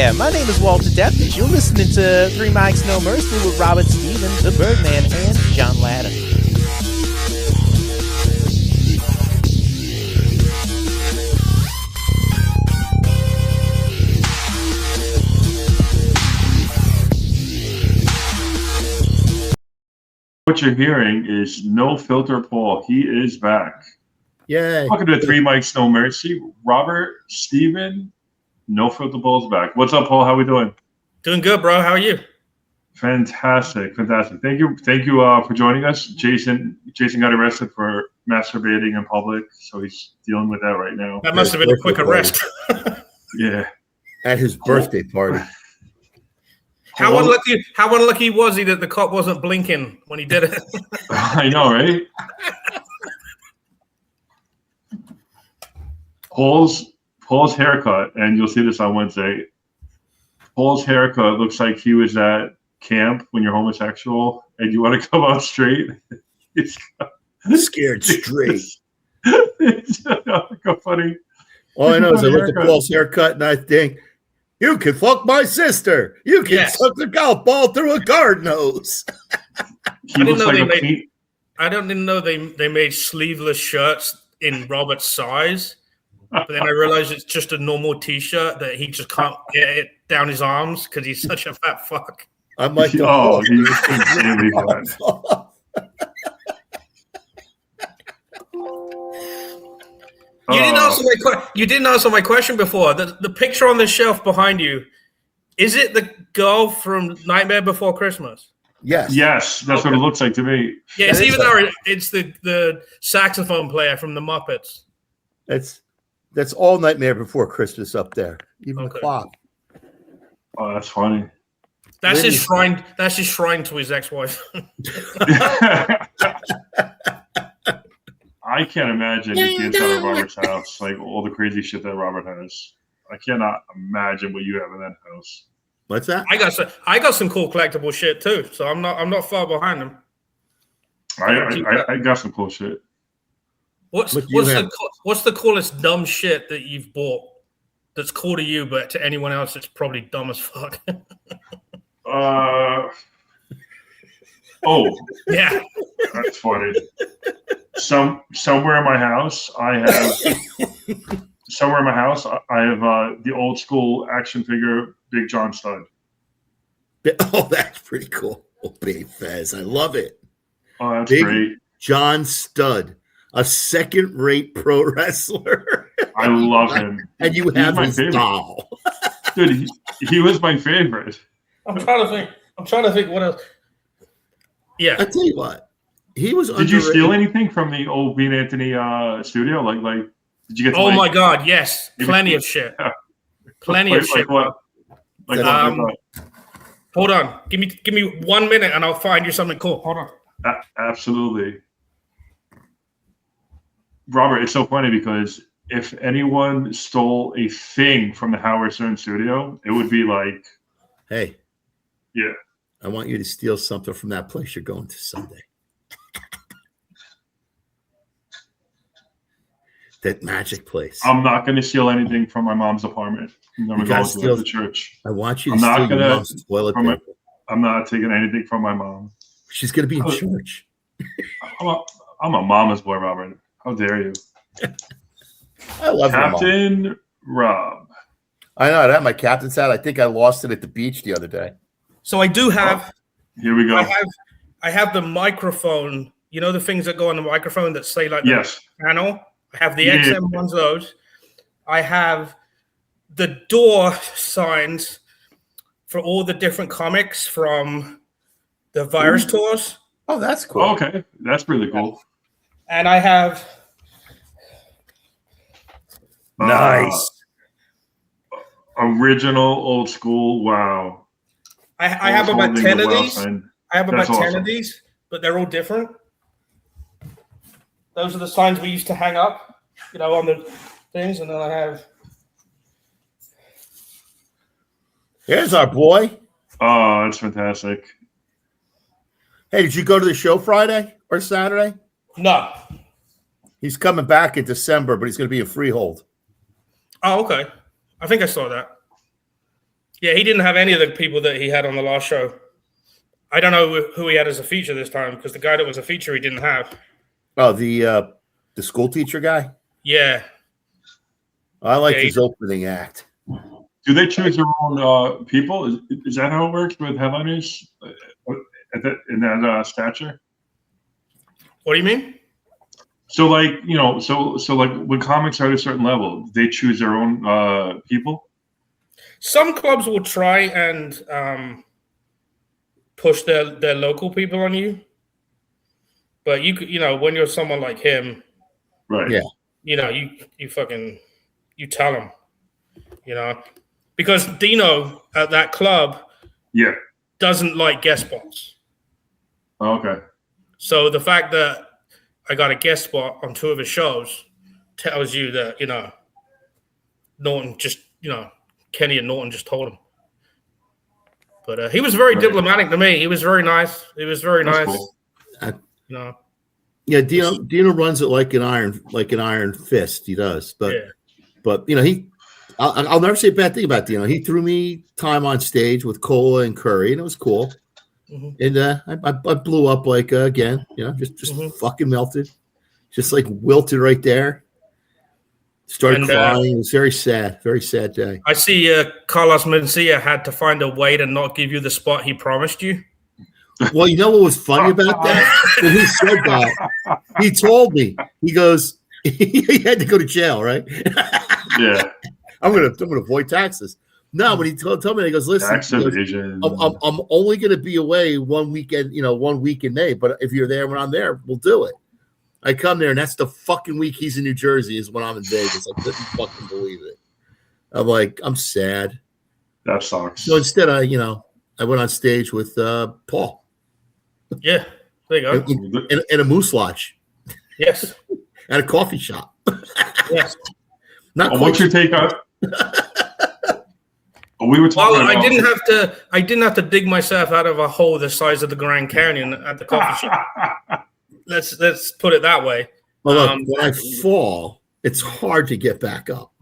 there, my name is Walter Deppich. You're listening to Three Mics No Mercy with Robert Stevens, the Birdman, and John Ladder. What you're hearing is No Filter Paul. He is back. Yay. Welcome to Three Mics No Mercy. Robert, Steven, No Filter Paul's back. What's up, Paul? How we doing? Doing good, bro. How are you? Fantastic. Thank you for joining us. Jason got arrested for masturbating in public, so he's dealing with that right now. That must have been a quick arrest. Yeah. At his birthday party. How unlucky was he that the cop wasn't blinking when he did it? I know, right? Paul's haircut, and you'll see this on Wednesday. Paul's haircut looks like he was at camp when you're homosexual and you want to come out straight. Scared straight. It's funny. All I know is I look at Paul's haircut and I think, you can fuck my sister. You can suck the golf ball through a garden hose. I didn't know they made sleeveless shirts in Robert's size. But then I realized it's just a normal T-shirt that he just can't get it down his arms because he's such a fat fuck. I'm like, he's insanely fat. You didn't answer my question before. The picture on the shelf behind you, is it the girl from Nightmare Before Christmas? Yes. Yes, that's what it looks like to me. Yeah, it's the saxophone player from the Muppets. That's all Nightmare Before Christmas up there. Even the clock. Oh, that's funny. That's his shrine. That's his shrine to his ex-wife. I can't imagine the inside of Robert's house, like all the crazy shit that Robert has. I cannot imagine what you have in that house. What's that? I got some cool collectible shit too, so I'm not far behind him. I got some cool shit. What's the coolest dumb shit that you've bought that's cool to you, but to anyone else it's probably dumb as fuck? Yeah, that's funny. Somewhere in my house, I have the old school action figure Big John Stud. Oh, that's pretty cool. Oh, Big Fez, I love it. Oh, that's Big great. John Stud, a second-rate pro wrestler. I love him. And you have his doll. Dude, he was my favorite. I'm trying to think what else. Yeah. I tell you what. He was. Did you steal anything from the old Bean Anthony studio? Like, did you get? Oh my God! Yes, plenty of shit. Plenty of shit. Like what? Hold on. Give me 1 minute, and I'll find you something cool. Hold on. Absolutely, Robert. It's so funny because if anyone stole a thing from the Howard Stern studio, it would be like, hey, yeah, I want you to steal something from that place you're going to Sunday. That magic place. I'm not going to steal anything from my mom's apartment. I'm going to go to the church. I want you to steal your mom's toilet paper. I'm not taking anything from my mom. She's going to be in church. I'm a mama's boy, Robert. How dare you? I love Captain Rob. I know. I had my captain's hat. I think I lost it at the beach the other day. So I do have. Here we go. I have the microphone. You know the things that go on the microphone that say like the panel? I have the XM ones of those. I have the door signs for all the different comics from the Virus Tours. Oh, that's cool. Oh, okay. That's really cool. And I have... Nice. Original, old school. Wow. I have about 10 of these. I have about 10 of these, but they're all different. Those are the signs we used to hang up, on the things. And then I have. Here's our boy. Oh, that's fantastic. Hey, did you go to the show Friday or Saturday? No. He's coming back in December, but he's going to be in Freehold. Oh, okay. I think I saw that. Yeah, he didn't have any of the people that he had on the last show. I don't know who he had as a feature this time because the guy that was a feature he didn't have. Oh, the school teacher guy? Yeah. I like his opening act. Do they choose their own people? Is that how it works with headliners in that stature? What do you mean? So like, so like when comics are at a certain level, they choose their own people? Some clubs will try and push their local people on you. But when you're someone like him, right? Yeah. You tell him, because Dino at that club, doesn't like guest spots. Oh, okay. So the fact that I got a guest spot on 2 of his shows tells you that Norton just Kenny and Norton just told him. But he was very diplomatic to me. He was very nice. That's nice. Cool. Yeah, Dino runs it like an iron fist. He does, but I'll never say a bad thing about Dino. He threw me time on stage with Cola and Curry, and it was cool. Mm-hmm. And I blew up like again, just fucking melted, just like wilted right there. Started crying. It was very sad day. I see Carlos Mencia had to find a way to not give you the spot he promised you. Well, you know what was funny about that? When he said that, he told me, he goes, he had to go to jail, right? Yeah. I'm gonna avoid taxes. No, but he told me, he goes, listen, I'm only gonna be away 1 weekend, 1 week in May, but if you're there when I'm there, we'll do it. I come there, and that's the fucking week he's in New Jersey is when I'm in Vegas. I couldn't fucking believe it. I'm like, I'm sad. That sucks. So instead, I went on stage with Paul. Yeah, there you go. In a moose lodge. Yes. At a coffee shop. Yes. What's your take on? We were talking. Well, I didn't have to dig myself out of a hole the size of the Grand Canyon at the coffee shop. Let's put it that way. Well, look, when I fall, it's hard to get back up.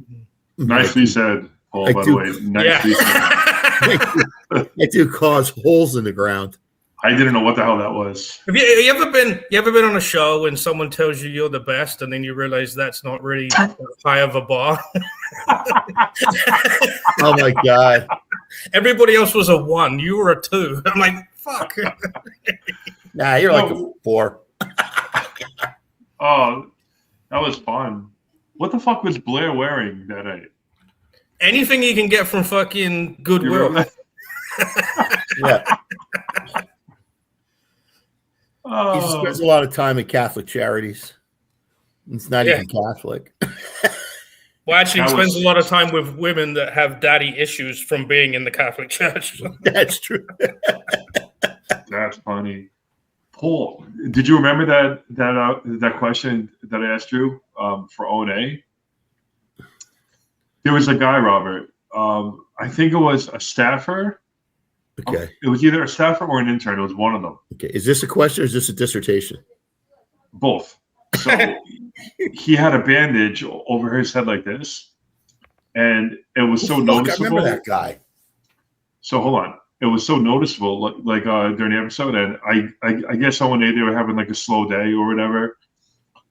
Nicely said, Paul. By the way, nicely said. I do cause holes in the ground. I didn't know what the hell that was. Have you ever been on a show when someone tells you you're the best, and then you realize that's not really high of a bar? Oh my god! Everybody else was a 1. You were a 2. I'm like, fuck. Nah, you're like a 4. Oh, that was fun. What the fuck was Blair wearing that night? Anything you can get from fucking Goodwill. Yeah. He spends a lot of time at Catholic charities. It's not even Catholic. Well, actually, he spends a lot of time with women that have daddy issues from being in the Catholic Church. That's true. That's funny. Paul, did you remember that question that I asked you for O&A? There was a guy, Robert. I think it was a staffer. Okay. It was either a staffer or an intern. It was one of them. Okay. Is this a question or is this a dissertation? Both. So he had a bandage over his head like this, and it was so noticeable. I remember that guy. So hold on. It was so noticeable, like during the episode, and I guess someone they were having like a slow day or whatever.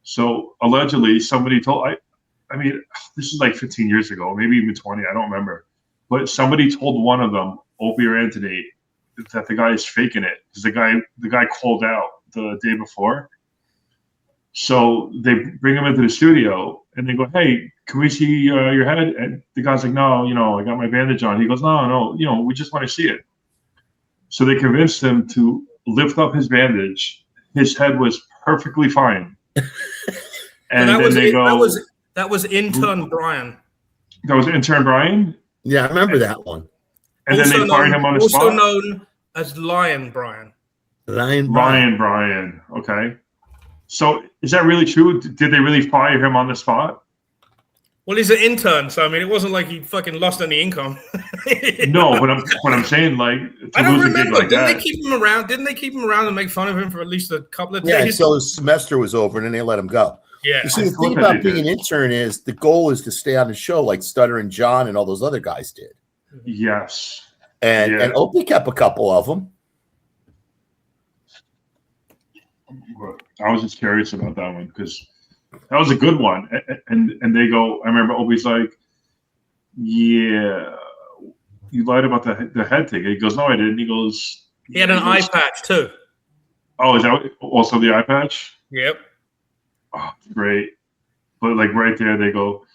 So allegedly, somebody told I mean, this is like 15 years ago, maybe even 20. I don't remember, but somebody told one of them, Opie or Anthony, that the guy is faking it because the guy called out the day before. So they bring him into the studio and they go, "Hey, can we see your head?" And the guy's like, "No, I got my bandage on." He goes, "No, we just want to see it." So they convinced him to lift up his bandage. His head was perfectly fine. And then they go, that was intern Brian. That was intern Brian? Yeah, I remember that one. And then they fired him on the spot? Also known as Lion Brian. Lion Brian. Okay. So is that really true? Did they really fire him on the spot? Well, he's an intern, so I mean, it wasn't like he fucking lost any income. No, but I'm saying, like, I don't remember. Didn't they keep him around? Didn't they keep him around and make fun of him for at least a couple of days? Yeah, until his semester was over, and then they let him go. Yeah. You see, the thing about being an intern is the goal is to stay on the show, like Stutter and John and all those other guys did. Yes. And Opie kept a couple of them. I was just curious about that one because that was a good one. And they go, I remember Opie's like, yeah, you lied about the head thing. He goes, no, I didn't. He goes, he had an eye patch too. Oh, is that also the eye patch? Yep. Oh, great. But like right there, they go,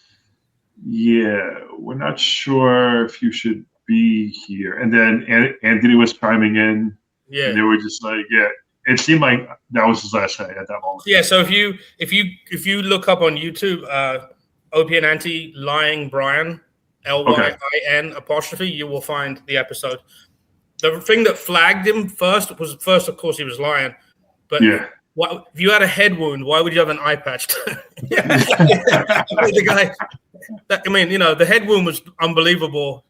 yeah, we're not sure if you should be here. And then Anthony was chiming in. Yeah. And they were just like, yeah. It seemed like that was his last day at that moment. Yeah. So if you look up on YouTube, Opie and Auntie lying Brian, LYIN', you will find the episode. The thing that flagged him first, of course, he was lying. But yeah. If you had a head wound, why would you have an eye patch? The guy, the head wound was unbelievable.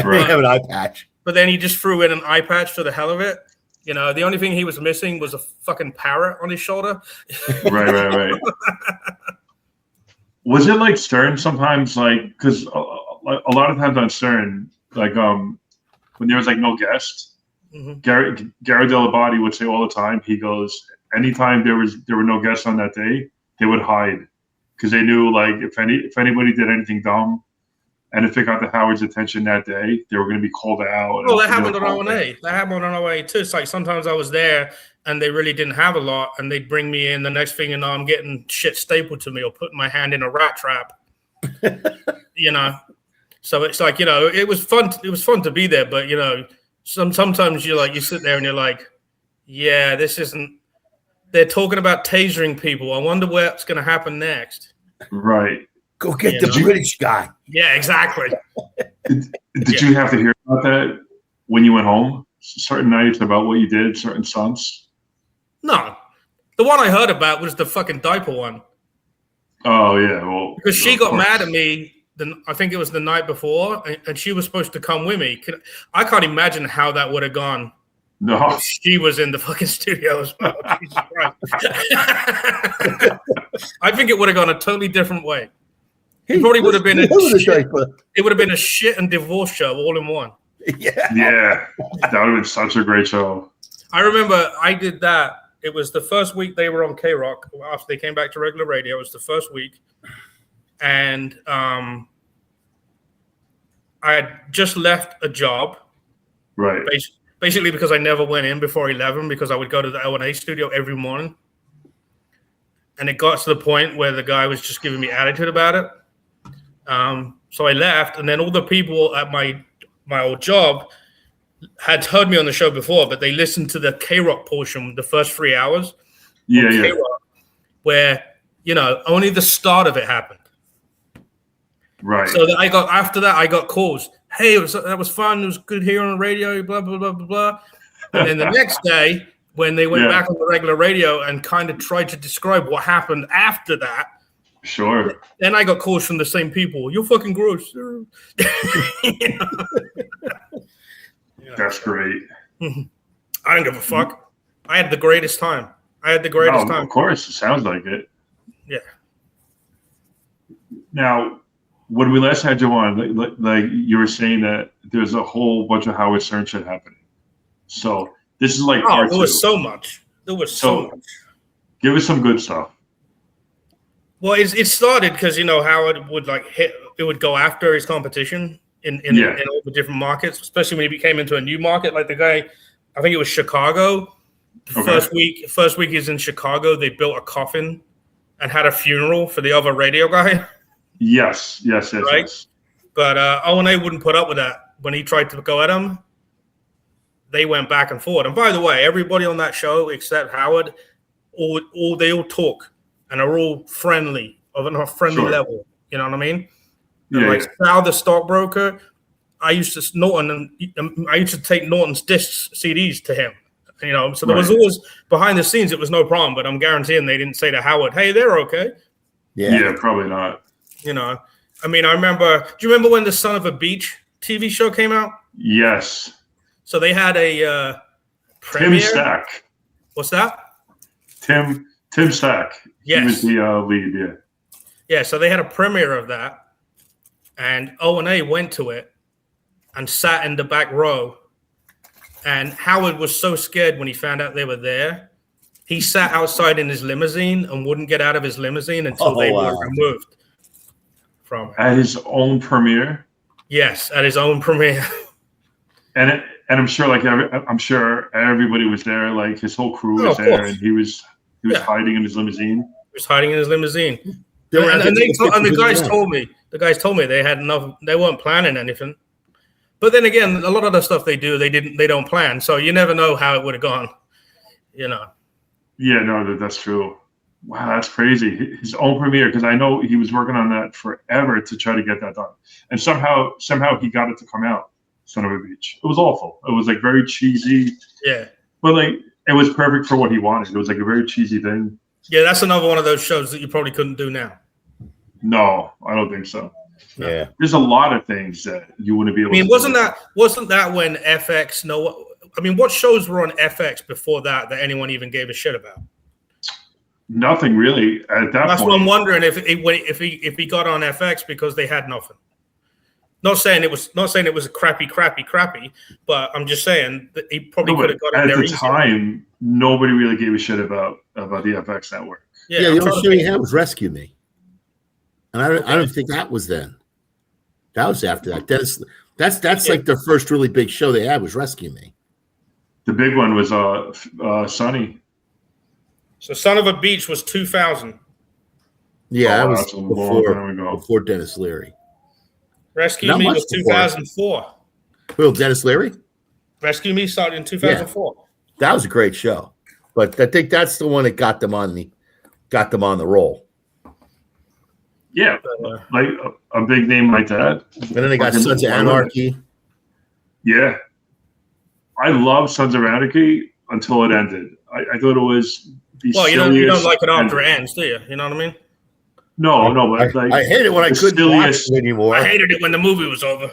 Right. Have an eye patch. But then he just threw in an eye patch for the hell of it. The only thing he was missing was a fucking parrot on his shoulder. Right. Was it like Stern sometimes, like, because a lot of times on Stern, like, when there was like no guest, Gary Delabate would say all the time, he goes, anytime there were no guests on that day, they would hide because they knew like if anybody did anything dumb, and if it got the Howard's attention that day, they were going to be called out. Well, that happened on O&A. That happened on O&A too. It's like sometimes I was there and they really didn't have a lot, and they'd bring me in. The next thing you know, I'm getting shit stapled to me or putting my hand in a rat trap. So it's like it was fun. It was fun to be there, but sometimes you sit there and you're like, yeah, this isn't. They're talking about tasering people. I wonder what's going to happen next. Right. Go get the British guy. Yeah, exactly. Did you have to hear about that when you went home? Certain nights about what you did, certain stunts? No. The one I heard about was the fucking diaper one. Oh, yeah. Well, because she got mad at me, I think it was the night before, and she was supposed to come with me. I can't imagine how that would have gone. No. If she was in the fucking studio as well. Jesus Christ. I think it would have gone a totally different way. It probably would have been it would have been a shit and divorce show all in one. Yeah. That would have been such a great show. I remember I did that. It was the first week they were on K-Rock after they came back to regular radio. It was the first week. And I had just left a job. Right. Basically because I never went in before 11 because I would go to the O&A studio every morning. And it got to the point where the guy was just giving me attitude about it. So I left, and then all the people at my old job had heard me on the show before, but they listened to the K-Rock portion, the first 3 hours. Yeah. K-Rock, where, only the start of it happened. Right. So that after that, I got calls. Hey, that was fun. It was good here on the radio, blah, blah, blah, blah, blah. And then the next day, when they went back on the regular radio and kind of tried to describe what happened after that. Sure. Then I got calls from the same people. You're fucking gross. That's great. I don't give a fuck. I had the greatest time. Time. Of course. It sounds like it. Yeah. Now, when we last had you on, like you were saying that there's a whole bunch of Howard Stern shit happening. So this is like part there was so much. There was so much. Give us some good stuff. Well, it started because Howard would it would go after his competition in all the different markets, especially when he came into a new market. Like the guy, I think it was Chicago. First week he's in Chicago. They built a coffin and had a funeral for the other radio guy. Yes. Right? Yes. But O&A wouldn't put up with that. When he tried to go at him, they went back and forth. And by the way, everybody on that show except Howard, they all talk and are all friendly, of a friendly level. You know what I mean? And Sal, the stockbroker, I used to take Norton's discs, CDs to him. So there was always behind the scenes. It was no problem, but I'm guaranteeing they didn't say to Howard, "Hey, they're okay." Yeah, probably not. I mean, I remember. Do you remember when the Son of a Beach TV show came out? Yes. So they had a premiere. Tim Stack. What's that? Tim Stack. Yes. He was the lead. Yeah. Yeah. So they had a premiere of that, and O&A went to it, and sat in the back row. And Howard was so scared when he found out they were there. He sat outside in his limousine and wouldn't get out of his limousine until they were removed from it. At his own premiere? Yes, at his own premiere. And I'm sure, I'm sure everybody was there. Like his whole crew was there, and he was hiding in his limousine. He was hiding in his limousine. And the guys told me they had enough. They weren't planning anything. But then again, a lot of the stuff they do, they don't plan. So you never know how it would have gone. You know. Yeah, no, that's true. Wow, that's crazy. His own premiere, because I know he was working on that forever to try to get that done, and somehow he got it to come out. Son of a Beach. It was awful. It was like very cheesy. Yeah. But like it was perfect for what he wanted. It was like a very cheesy thing. Yeah, that's another one of those shows that you probably couldn't do now. No, I don't think so. Yeah. There's a lot of things that you wouldn't be able to do. wasn't that when FX what shows were on FX before that anyone even gave a shit about? Nothing really at that point. That's what I'm wondering if he got on FX because they had nothing. Not saying it was a crappy, but I'm just saying that he probably could have got in there. At the time, nobody really gave a shit about the FX network. Yeah, the only show he had was Rescue Me, and I don't think that was then. That was after that. That's like their first really big show they had was Rescue Me. The big one was Sunny. So Son of a Beach was 2000. Yeah, that was before Dennis Leary. Rescue Me was 2004. Who, Dennis Leary? Rescue Me started in 2004. Yeah. That was a great show, but I think that's the one that got them on the roll. Yeah, like a big name like that. And then they got Sons of Anarchy. Yeah, I love Sons of Anarchy until it ended. I thought it was you don't like it after it ends, do you? You know what I mean? No, but I hate it when I couldn't watch it anymore. I hated it when the movie was over.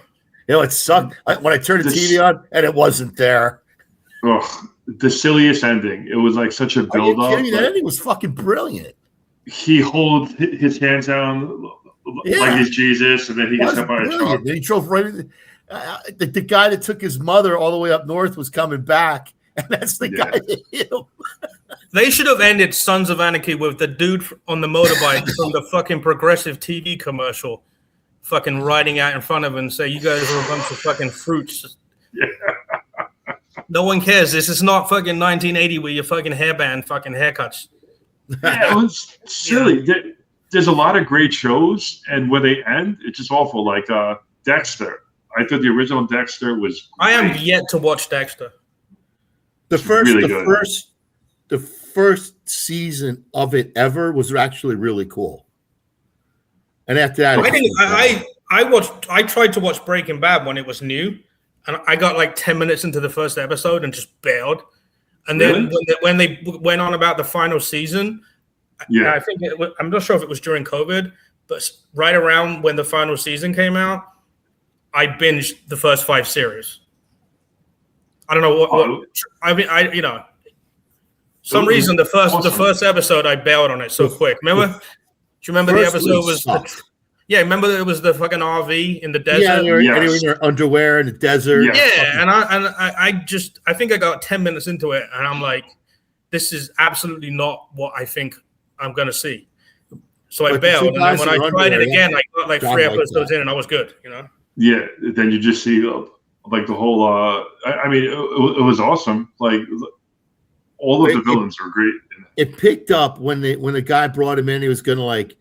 You know, it sucked when I turned the TV on and it wasn't there. Ugh, the silliest ending. It was like such a build up. Are you kidding me? That ending was fucking brilliant. He holds his hands down like he's Jesus, and then he gets hit by a truck. Then he drove right in. The guy that took his mother all the way up north was coming back, and that's the guy that hit him. They should have ended Sons of Anarchy with the dude on the motorbike from the fucking Progressive TV commercial fucking riding out in front of him and say, "You guys are a bunch of fucking fruits." Yeah. No one cares. This is not fucking 1980 with your fucking hairband fucking haircuts. Yeah, it was silly. Yeah. There's a lot of great shows, and when they end, it's just awful. Like Dexter. I thought the original Dexter was great. I am yet to watch Dexter. The first season of it ever was actually really cool. And after that, I tried to watch Breaking Bad when it was new, and I got like 10 minutes into the first episode and just bailed. And then when they went on about the final season, I think I'm not sure if it was during COVID, but right around when the final season came out, I binged the first 5 series. I don't know what I mean. Some reason the first episode I bailed on it so quick. Remember? Do you remember the episode was? Remember it was the fucking RV in the desert. Yeah, you're in your underwear in the desert. Yeah, and I think I got 10 minutes into it, and I'm like, this is absolutely not what I think I'm gonna see. So I bailed, and then when I tried it again, I got like 3 episodes in, and I was good. You know. Yeah, then you just see like the whole. I mean, it was awesome. Like all of the villains were great. It picked up when the guy brought him in. He was gonna like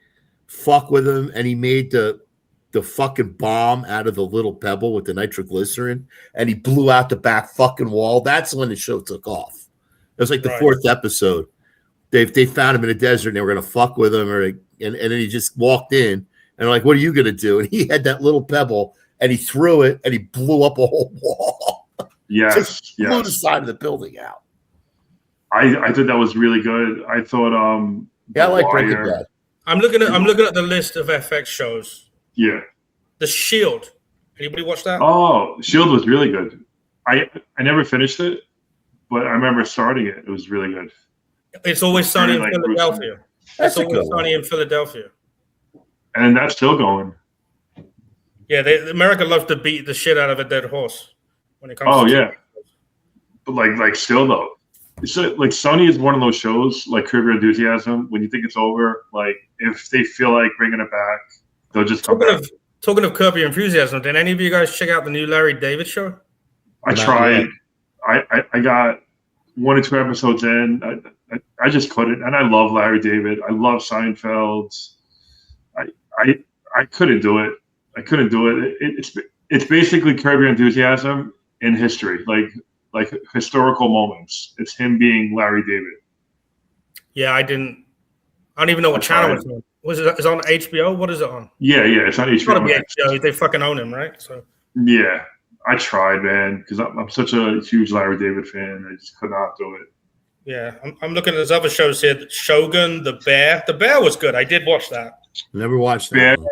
fuck with him, and he made the fucking bomb out of the little pebble with the nitroglycerin, and he blew out the back fucking wall. That's when the show took off. It was like the 4th episode. They found him in the desert, and they were gonna fuck with him, and then he just walked in, and they're like, "What are you gonna do?" And he had that little pebble, and he threw it, and he blew up a whole wall. Yes, blew the side of the building out. I thought that was really good. I thought I like Breaking Bad. I'm looking at the list of FX shows. Yeah. The Shield. Anybody watch that? Oh, Shield was really good. I never finished it, but I remember starting it. It was really good. It's Always Sunny in Philadelphia. It's Always Sunny in Philadelphia. And that's still going. Yeah, America loves to beat the shit out of a dead horse when it comes. Oh yeah, but like still though, it's like Sunny is one of those shows like Curb Your Enthusiasm. When you think it's over, like if they feel like bringing it back, they'll just come back. Talking of Curb Your Enthusiasm, did any of you guys check out the new Larry David show? I tried. I got 1 or 2 episodes in. I just couldn't, and I love Larry David. I love Seinfeld. I couldn't do it. I couldn't do it. It's basically Curb Your Enthusiasm in history, like historical moments. It's him being Larry David. Yeah, I don't even know what channel it's on. Is it on HBO? What is it on? Yeah, it's on HBO. It's gotta be HBO. They fucking own him, right? So yeah, I tried, man, because I'm such a huge Larry David fan. I just could not do it. Yeah, I'm looking at those other shows here. Shogun, The Bear. The Bear was good. I did watch that. Never watched that. Bear,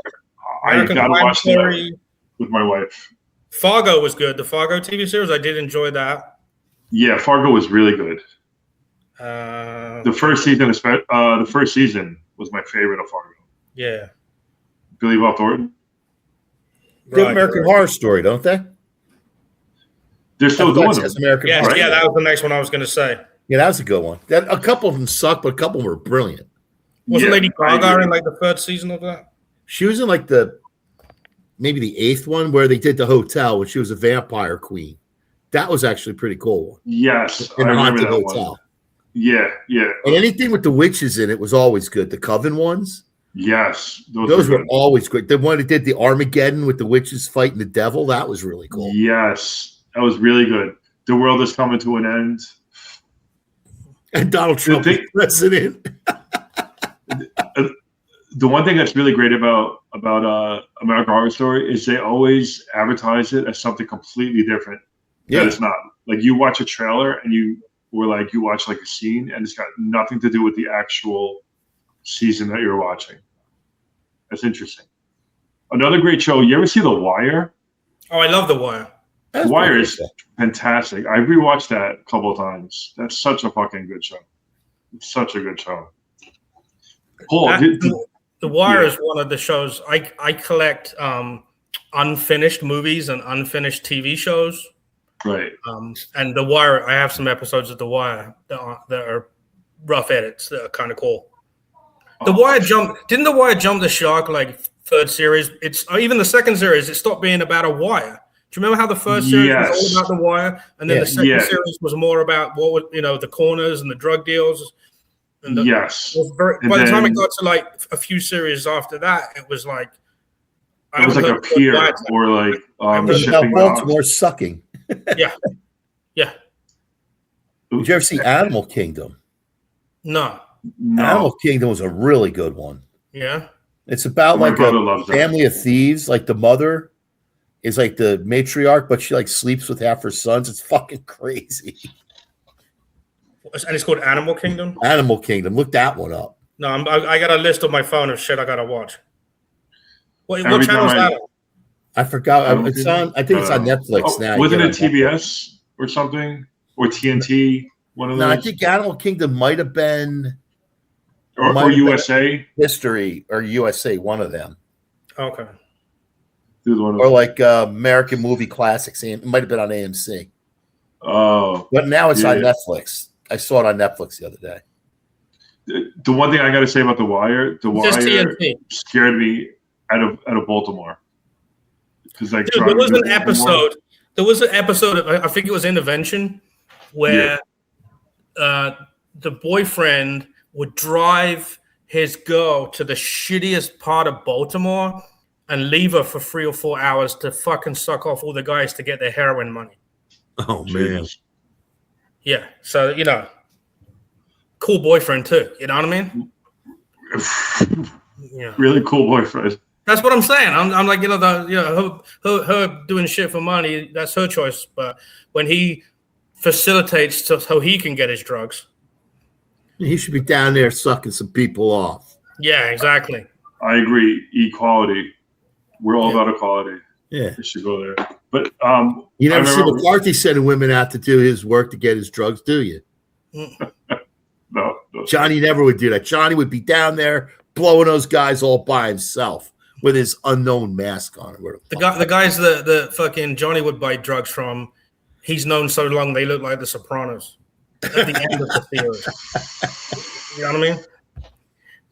I gotta watch that with my wife. Fargo was good. The Fargo TV series, I did enjoy that. Yeah, Fargo was really good. The first season was my favorite of Fargo. Yeah. Billy Bob Thornton. They have American Horror Story, don't they? They're still doing it. American Horror. Yeah, that was the next one I was going to say. Yeah, that was a good one. A couple of them sucked, but a couple of them were brilliant. Wasn't Lady Gaga in like the 3rd season of that? She was in like maybe the 8th one where they did the hotel when she was a vampire queen. That was actually pretty cool. Yes, in I a remember haunted that hotel. one. Yeah. And anything with the witches in it was always good. The Coven ones. Yes, those were always great. The one that did the Armageddon with the witches fighting the devil, that was really cool. Yes, that was really good. The world is coming to an end. And Donald Trump is president. The one thing that's really great about American Horror Story is they always advertise it as something completely different. Yeah, it's not. Like you watch a trailer and you watch like a scene and it's got nothing to do with the actual season that you're watching. That's interesting. Another great show. You ever see The Wire? Oh, I love The Wire. The Wire is fantastic. I rewatched that a couple of times. That's such a fucking good show. It's such a good show. The Wire is one of the shows I collect unfinished movies and unfinished TV shows. Right. And The Wire, I have some episodes of The Wire that are rough edits that are kind of cool. Didn't The Wire jump the shark like 3rd series? It's even the 2nd series. It stopped being about a wire. Do you remember how the 1st series was all about the wire, and then the 2nd series was more about the corners and the drug deals? And by the time it got to like a few series after that, it was like it was like a pier or like shipping Baltimore sucking. Yeah. Did you ever see Animal Kingdom? No. Animal Kingdom was a really good one. Yeah. It's about like a family of thieves. Like the mother is like the matriarch, but she like sleeps with half her sons. It's fucking crazy. And it's called Animal Kingdom? Animal Kingdom. Look that one up. No, I got a list on my phone of shit I got to watch. What channel is that on? I forgot. It's on. I think it's on Netflix now. Wasn't it TBS or something? Or TNT? One of those? No, I think Animal Kingdom might have been... Or USA? History or USA, one of them. Okay. Or like American Movie Classics. It might have been on AMC. Oh. But now it's on Netflix. I saw it on Netflix the other day. The one thing I got to say about The Wire scared me out of Baltimore. Because like there was an episode. There was an episode. I think it was Intervention, where the boyfriend would drive his girl to the shittiest part of Baltimore and leave her for 3 or 4 hours to fucking suck off all the guys to get their heroin money. Oh man. Yeah. So, cool boyfriend too. You know what I mean? Yeah. Really cool boyfriend. That's what I'm saying. I'm like, her doing shit for money, that's her choice. But when he facilitates so he can get his drugs, he should be down there sucking some people off. Yeah, exactly. I agree. Equality. We're all about equality. Yeah. We should go there. But you never see McCarthy sending women out to do his work to get his drugs, do you? No. Johnny never would do that. Johnny would be down there blowing those guys all by himself with his unknown mask on. The guys that the fucking Johnny would buy drugs from, he's known so long they look like the Sopranos at the end of the series. You know what I mean?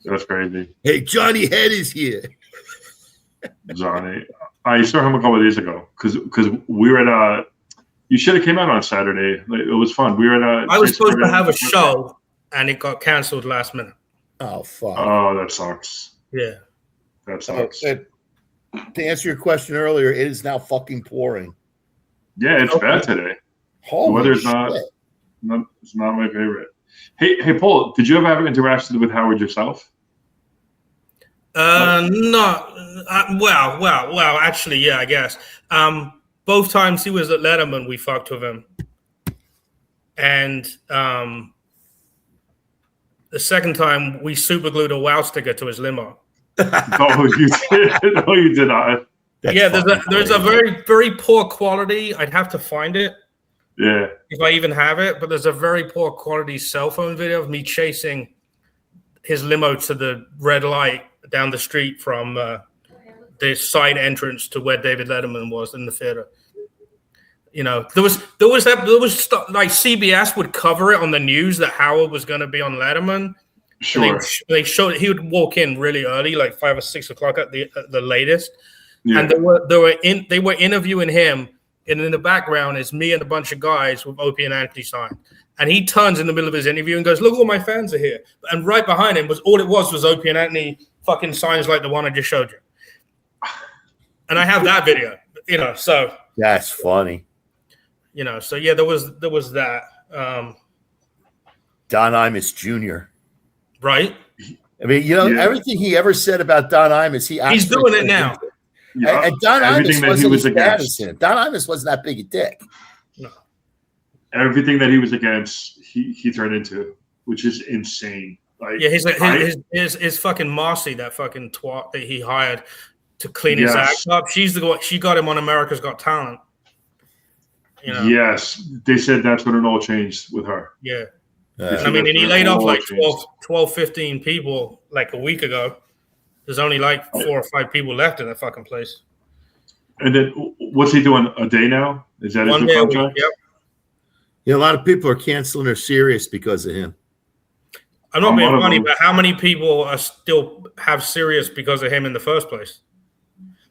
That's crazy. Hey, Johnny Head is here. Johnny, I saw him a couple of days ago because we were at you should have came out on Saturday. It was fun. We were at I was supposed to have a show and it got canceled last minute. Oh fuck. Oh, that sucks. Yeah. That sucks. To answer your question earlier, it is now fucking pouring. Yeah, it's bad today. Holy the weather's shit. It's not my favorite. Hey, Paul, did you ever have interactions with Howard yourself? No. Well, actually, yeah, I guess. Both times he was at Letterman, we fucked with him. And the second time, we super glued a wow sticker to his limo. Oh, you did? No, you did not. Yeah, there's a very, very poor quality. I'd have to find it. Yeah. If I even have it, but there's a very poor quality cell phone video of me chasing his limo to the red light down the street from the side entrance to where David Letterman was in the theater. You know, there was stuff like CBS would cover it on the news that Howard was going to be on Letterman. Sure. They showed he would walk in really early, like 5 or 6 o'clock at the latest, Yeah. and they were interviewing him, and in the background is me and a bunch of guys with Opie and Anthony signed. And he turns in the middle of his interview and goes, "Look, all my fans are here." And right behind him was Opie and Anthony fucking signs like the one I just showed you. And I have that video, you know. So that's funny. You know, so yeah, there was that. Don Imus Jr. Right? I mean, you know, everything he ever said about Don Imus, he's doing it now. Yeah, and Don Imus wasn't as bad as him. Don Imus wasn't that big a dick. No. Everything that he was against, he turned into, which is insane. Like, yeah, his fucking Marcy, that fucking twat that he hired to clean his act up. She got him on America's Got Talent. You know? Yes, they said that's when it all changed with her. Yeah. I mean, and he laid off like 12, 15 people like a week ago. There's only like 4 or 5 people left in that fucking place. And then what's he doing? A day now? Is that his new contract? Yep. Yeah, a lot of people are canceling their Sirius because of him. I'm not being funny, but how many people are still have Sirius because of him in the first place?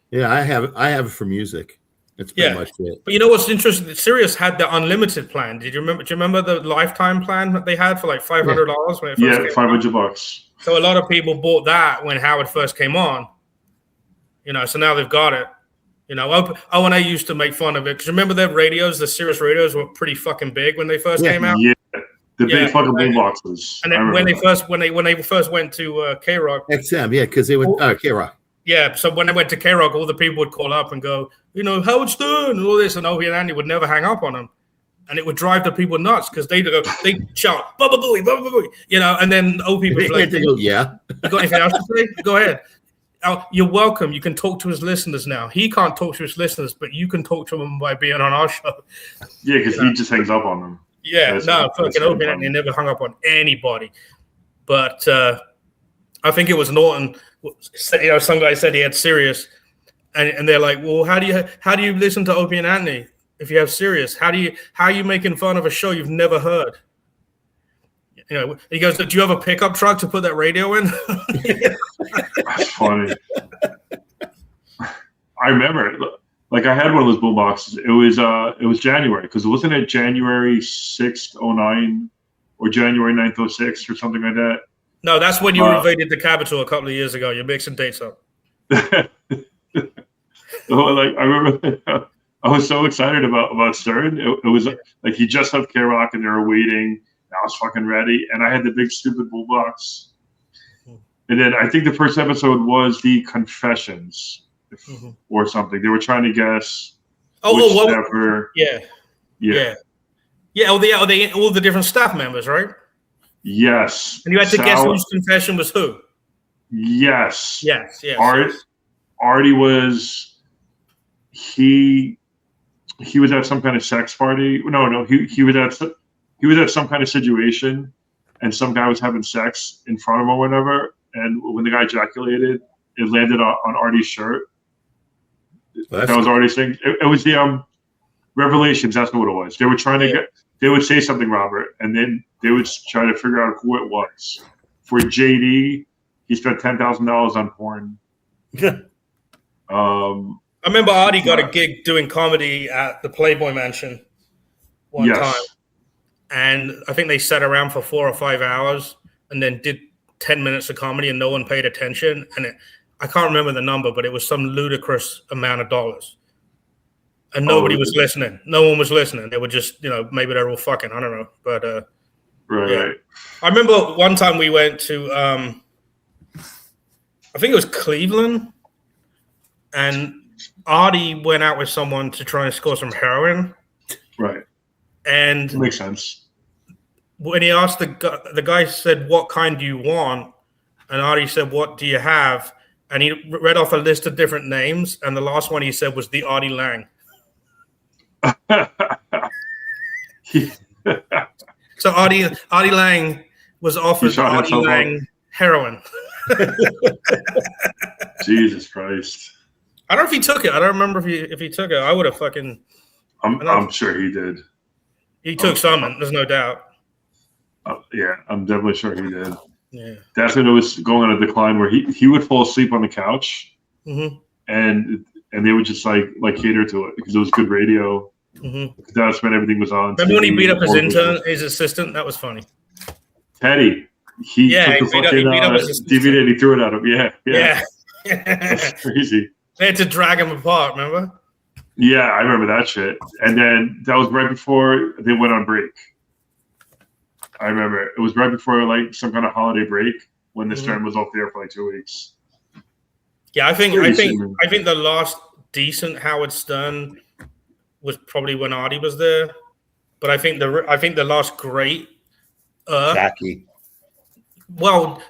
Yeah, I have it for music. That's pretty much it. But you know what's interesting? Sirius had the unlimited plan. Do you remember the lifetime plan that they had for like $500 when it first came $500. So a lot of people bought that when Howard first came on. You know, so now they've got it. You know, O&A used to make fun of it because remember their radios, the Sirius radios were pretty fucking big when they first came out. Yeah, the big fucking boom boxes. And then when they first went to K-Rock, XM, because they would K-Rock. Yeah, so when they went to K-Rock, all the people would call up and go, you know, Howard Stern and all this, and Opie and Andy would never hang up on them. And it would drive the people nuts because they shout, "Bubba Booey, Bubba Booey," you know, and then Opie would be like, "Yeah, you got anything else to say? Go ahead. You're welcome. You can talk to his listeners now. He can't talk to his listeners, but you can talk to them by being on our show." Yeah, because he just hangs up on them. Yeah, fucking Opie and Andy never hung up on anybody. But I think it was Norton. You know, some guy said he had Sirius, and they're like, "Well, how do you listen to Opie and Anthony if you have Sirius? How are you making fun of a show you've never heard?" You know, he goes, "Do you have a pickup truck to put that radio in?" That's funny. I remember, like, I had one of those boom boxes. It was January because wasn't it January 6th, 09 or January 9th, 06 or something like that? No, that's when you invaded the Capitol a couple of years ago. You're mixing dates up. Like, I remember I was so excited about Stern. It was like he just left K-Rock and they were waiting. I was fucking ready. And I had the big stupid bull box. And then I think the first episode was the Confessions or something. They were trying to guess. All the different staff members, right? Yes. And you had to guess whose confession was who? Yes. Yes. Artie was he was at some kind of sex party. No, he was at some kind of situation and some guy was having sex in front of him or whatever. And when the guy ejaculated, it landed on Artie's shirt. That was Artie's thing. It was the Revelations. That's what it was. They were trying to get. They would say something, Robert, and then they would try to figure out who it was. For JD, he spent $10,000 on porn. I remember Artie got a gig doing comedy at the Playboy Mansion one time. And I think they sat around for 4 or 5 hours and then did 10 minutes of comedy and no one paid attention. And I can't remember the number, but it was some ludicrous amount of dollars. And nobody was listening. No one was listening. They were just, maybe they're all fucking. I don't know. But right. I remember one time we went to, I think it was Cleveland. And Artie went out with someone to try and score some heroin. Right. And that makes sense. When he asked the guy said, "What kind do you want?" And Artie said, "What do you have?" And he read off a list of different names. And the last one he said was the Artie Lang. So Artie Lang was offered Artie Lang heroin. Jesus Christ. I don't know if he took it. I don't remember if he took it. I would have fucking. I'm sure he did. He took some. There's no doubt. Yeah, I'm definitely sure he did. Yeah, that's when it was going on a decline where he would fall asleep on the couch, mm-hmm. and they would just like cater to it because it was good radio. Mm-hmm. That's when everything was on. Remember when he beat up his assistant? That was funny. Teddy. He took the fucking DVD and he threw it at him. Yeah. That's crazy. They had to drag him apart, remember? Yeah, I remember that shit. And then that was right before they went on break. I remember it was right before like some kind of holiday break when the Stern was off there for like 2 weeks. Yeah, I think the last decent Howard Stern was probably when Artie was there. But I think the last great Jackie. Well,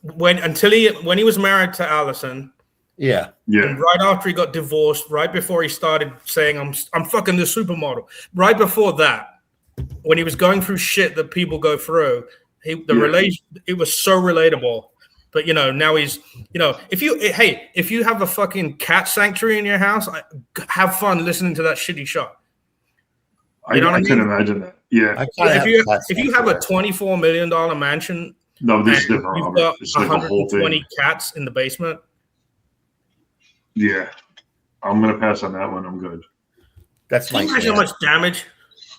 when he was married to Allison. Yeah. And right after he got divorced, right before he started saying I'm fucking the supermodel, right before that, when he was going through shit that people go through, it was so relatable. But now he's if you have a fucking cat sanctuary in your house, have fun listening to that shitty shot. I can imagine that. Yeah. If you have a $24 million mansion, no, this is different. You've got 120 cats in the basement. Yeah, I'm gonna pass on that one. I'm good. That's Can you imagine how much damage?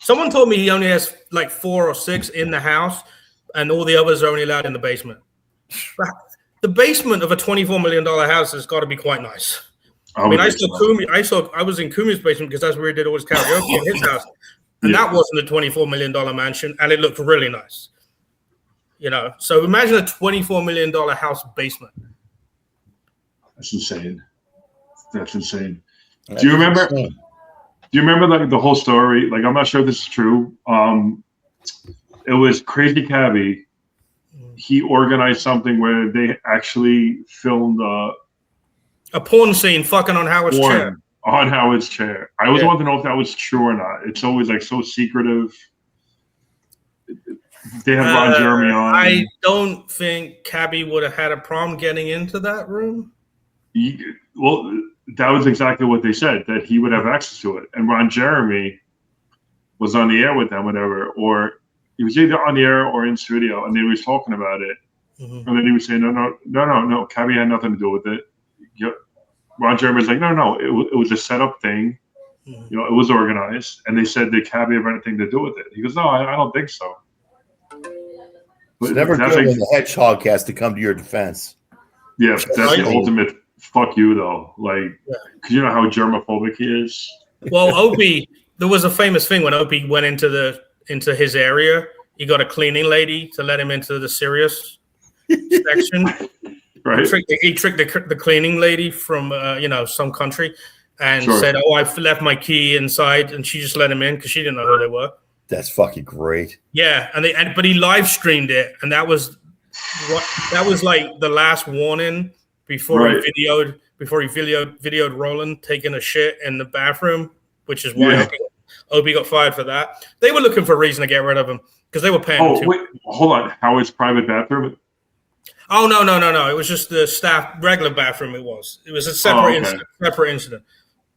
Someone told me he only has like 4 or 6 in the house, and all the others are only allowed in the basement. The basement of a $24 million house has got to be quite nice. I was in Kumi's basement because that's where he did all his karaoke in his house, and that wasn't a $24 million mansion, and it looked really nice. So imagine a $24 million house basement. That's insane. That's insane. Do you remember like the whole story? Like, I'm not sure if this is true. It was Crazy Cabby. He organized something where they actually filmed a porn scene fucking on Howard's chair. On Howard's chair. I always wanted to know if that was true or not. It's always like so secretive. They have Ron Jeremy on. I don't think Cabby would have had a problem getting into that room. Well, that was exactly what they said, that he would have access to it. And Ron Jeremy was on the air with them, whatever, or he was either on the air or in studio, and they was talking about it. Mm-hmm. And then he was saying, no, Cabby had nothing to do with it. Ron Jeremy was like, no, it was a setup thing. Mm-hmm. It was organized. And they said, did Cabby have anything to do with it? He goes, no, I don't think so. It's never good when the hedgehog has to come to your defense. Yeah, that's the ultimate fuck you, though. Like, because you know how germophobic he is. Well, Opie, there was a famous thing when Opie went into his area. He got a cleaning lady to let him into the serious section. Right. He tricked the cleaning lady from some country and said, "Oh, I left my key inside," and she just let him in because she didn't know who they were. That's fucking great. Yeah, but he live streamed it, and that was like the last warning before he videoed Roland taking a shit in the bathroom, which is why Opie got fired for that. They were looking for a reason to get rid of him because they were paying him too. Wait, hold on. Howard's private bathroom? Oh no! It was just the staff regular bathroom. It was a separate incident.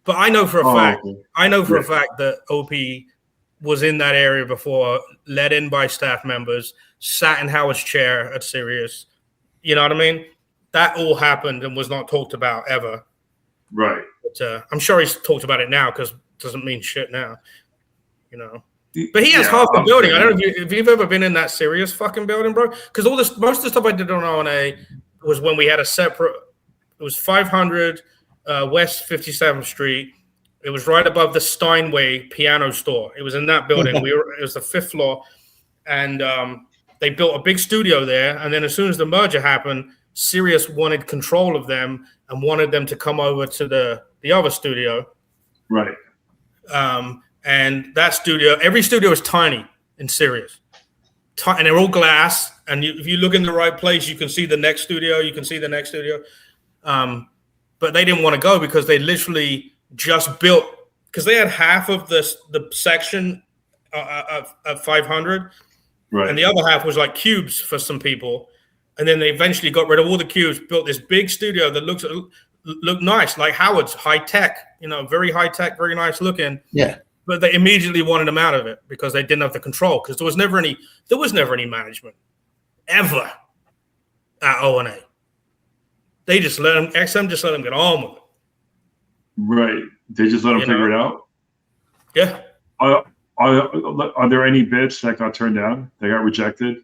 But I know for a fact. Okay. I know for a fact that Opie was in that area before, let in by staff members, sat in Howard's chair at Sirius. You know what I mean? That all happened and was not talked about ever. Right. But, I'm sure he's talked about it now because it doesn't mean shit now. You know. But he has half the building. I don't know if you've ever been in that Sirius fucking building, bro. Because most of the stuff I did on O&A was when we had a separate. It was 500 West 57th Street. It was right above the Steinway piano store. It was in that building. It was the 5th floor, and they built a big studio there. And then as soon as the merger happened, Sirius wanted control of them and wanted them to come over to the other studio. Right. And that studio, every studio is tiny in Sirius. And they're all glass. And if you look in the right place, you can see the next studio. But they didn't want to go because they literally just built, because they had half of the section of 500. Right. And the other half was like cubes for some people. And then they eventually got rid of all the cubes, built this big studio that looked nice, like Howard's, high tech, very high tech, very nice looking. Yeah. But they immediately wanted them out of it because they didn't have the control, because there was never any management ever at O&A. They just XM just let them get on with it. Right. They just let them figure it out. Yeah. Are there any bits that got turned down? They got rejected?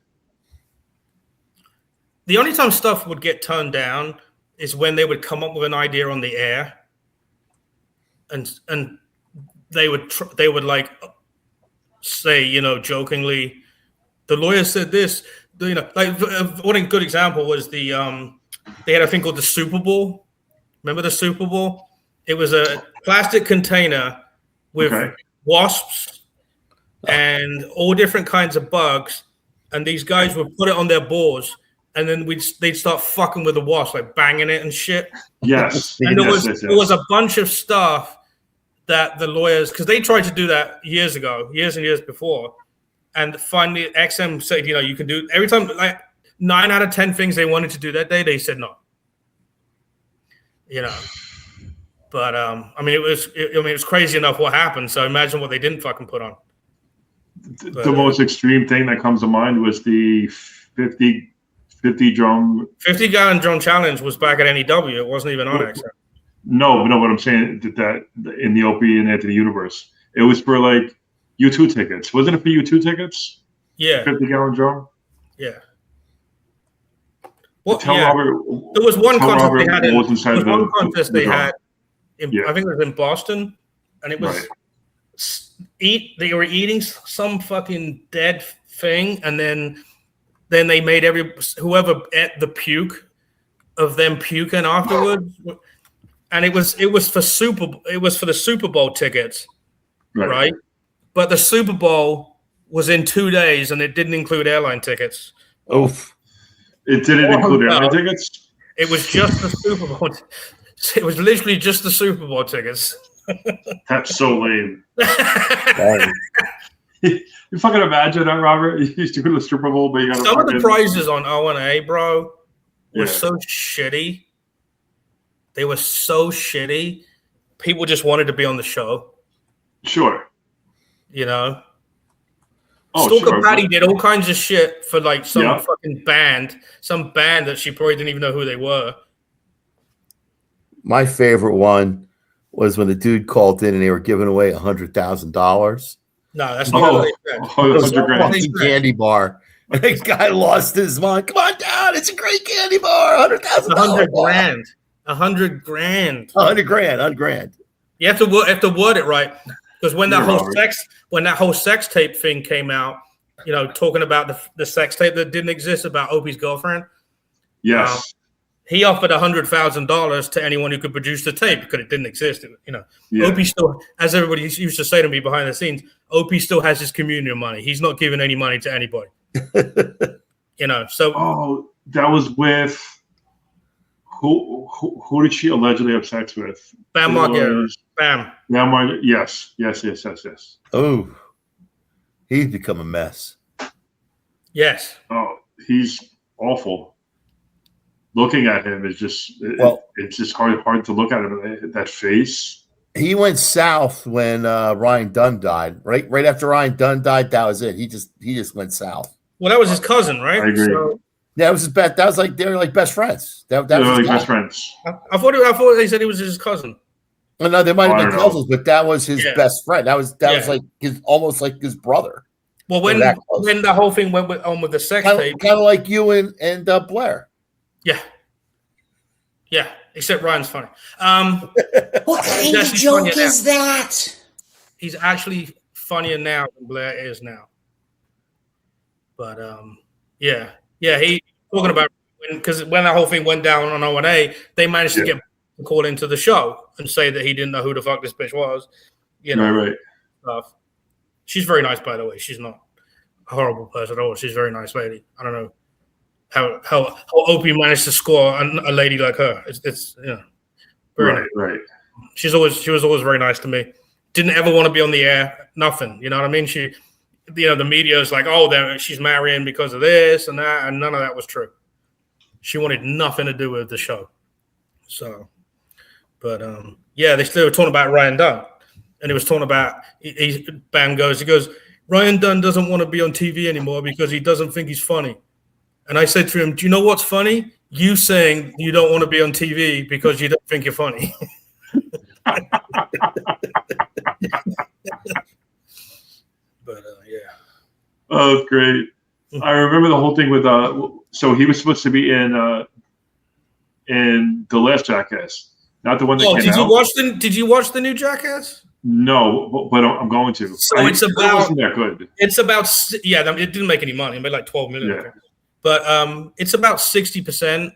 The only time stuff would get turned down is when they would come up with an idea on the air, and they would like say, jokingly, the lawyer said this. Like one good example was they had a thing called the Super Bowl. Remember the Super Bowl? It was a plastic container with wasps and all different kinds of bugs, and these guys would put it on their balls, and then they'd start fucking with the wasp, like banging it and shit. Yes. And there was a bunch of stuff that the lawyers, because they tried to do that years and years before, and finally XM said, you can do every time, like 9 out of 10 things they wanted to do that day, they said no. But it was crazy enough what happened. So imagine what they didn't fucking put on. The most extreme thing that comes to mind was the 50 gallon drum challenge was back at NEW. It wasn't even on XM. No, what I'm saying that in the Opie and Anthony universe, it was for like U2 tickets. Wasn't it for U2 tickets? Yeah. 50-gallon drum? Yeah. Well, Robert, there was one contest Robert they had. I think it was in Boston, and it was they were eating some fucking dead thing, and then they made whoever ate the puke of them puking afterwards. And it was for the Super Bowl tickets, right? But the Super Bowl was in 2 days, and it didn't include airline tickets. Oof! It didn't include airline tickets. It was just the Super Bowl. It was literally just the Super Bowl tickets. That's so lame. You fucking imagine that, Robert? You used to go to the Super Bowl, but you got some of the prizes on O&A, bro, were so shitty. They were so shitty. People just wanted to be on the show. Sure. Stalker Patty did all kinds of shit for like some fucking band, that she probably didn't even know who they were. My favorite one was when the dude called in and they were giving away $100,000. No, that's not what they said. Candy bar. And the guy lost his mind. Come on down. It's a great candy bar. $100,000. $100,000. $100,000. $100,000. You have to word it right, because when that whole sex tape thing came out, talking about the sex tape that didn't exist about Opie's girlfriend. Yes. He offered $100,000 to anyone who could produce the tape because it didn't exist. Opie still, as everybody used to say to me behind the scenes, Opie still has his communion money. He's not giving any money to anybody. So. Oh, that was with. Who did she allegedly have sex with? Bam Margera. Bam. Bam Margera. Yes. Oh, he's become a mess. Yes. Oh, he's awful. looking at him is just it's just hard to look at him. That face. He went south when Ryan Dunn died. Right after Ryan Dunn died, that was it. He just went south. Well, that was his cousin, right? I agree. So, yeah, it was his best. That was like they were like best friends. That was like best friends. I thought they said he was his cousin. Well, no, they might have been cousins, but that was his best friend. That was like his almost like his brother. Well, when the whole thing went with the sex tape, kind of like you and Blair. Yeah. Except Ryan's funny. What kind of joke is that? He's actually funnier now than Blair is now. But he talking about because when that whole thing went down on O&A, they managed to get a call into the show and say that he didn't know who the fuck this bitch was. You know, right. She's very nice, by the way. She's not a horrible person at all. She's a very nice lady. I don't know how Opie managed to score a lady like her. It's very nice. Right. She was always very nice to me. Didn't ever want to be on the air. Nothing. You know what I mean? She, the media is like, oh, she's marrying because of this and that, and none of that was true. She wanted nothing to do with the show. So, but they still were talking about Ryan Dunn, and he was talking about Bam goes, Ryan Dunn doesn't want to be on TV anymore because he doesn't think he's funny. And I said to him, do you know what's funny? You saying you don't want to be on TV because you don't think you're funny. But Oh, great. I remember the whole thing with so he was supposed to be in The Last Jackass, not the one that came out. Did you watch the new Jackass? No, but I'm going to. So it wasn't that good. It's about it didn't make any money. It made like 12 million. Yeah. But it's about 60%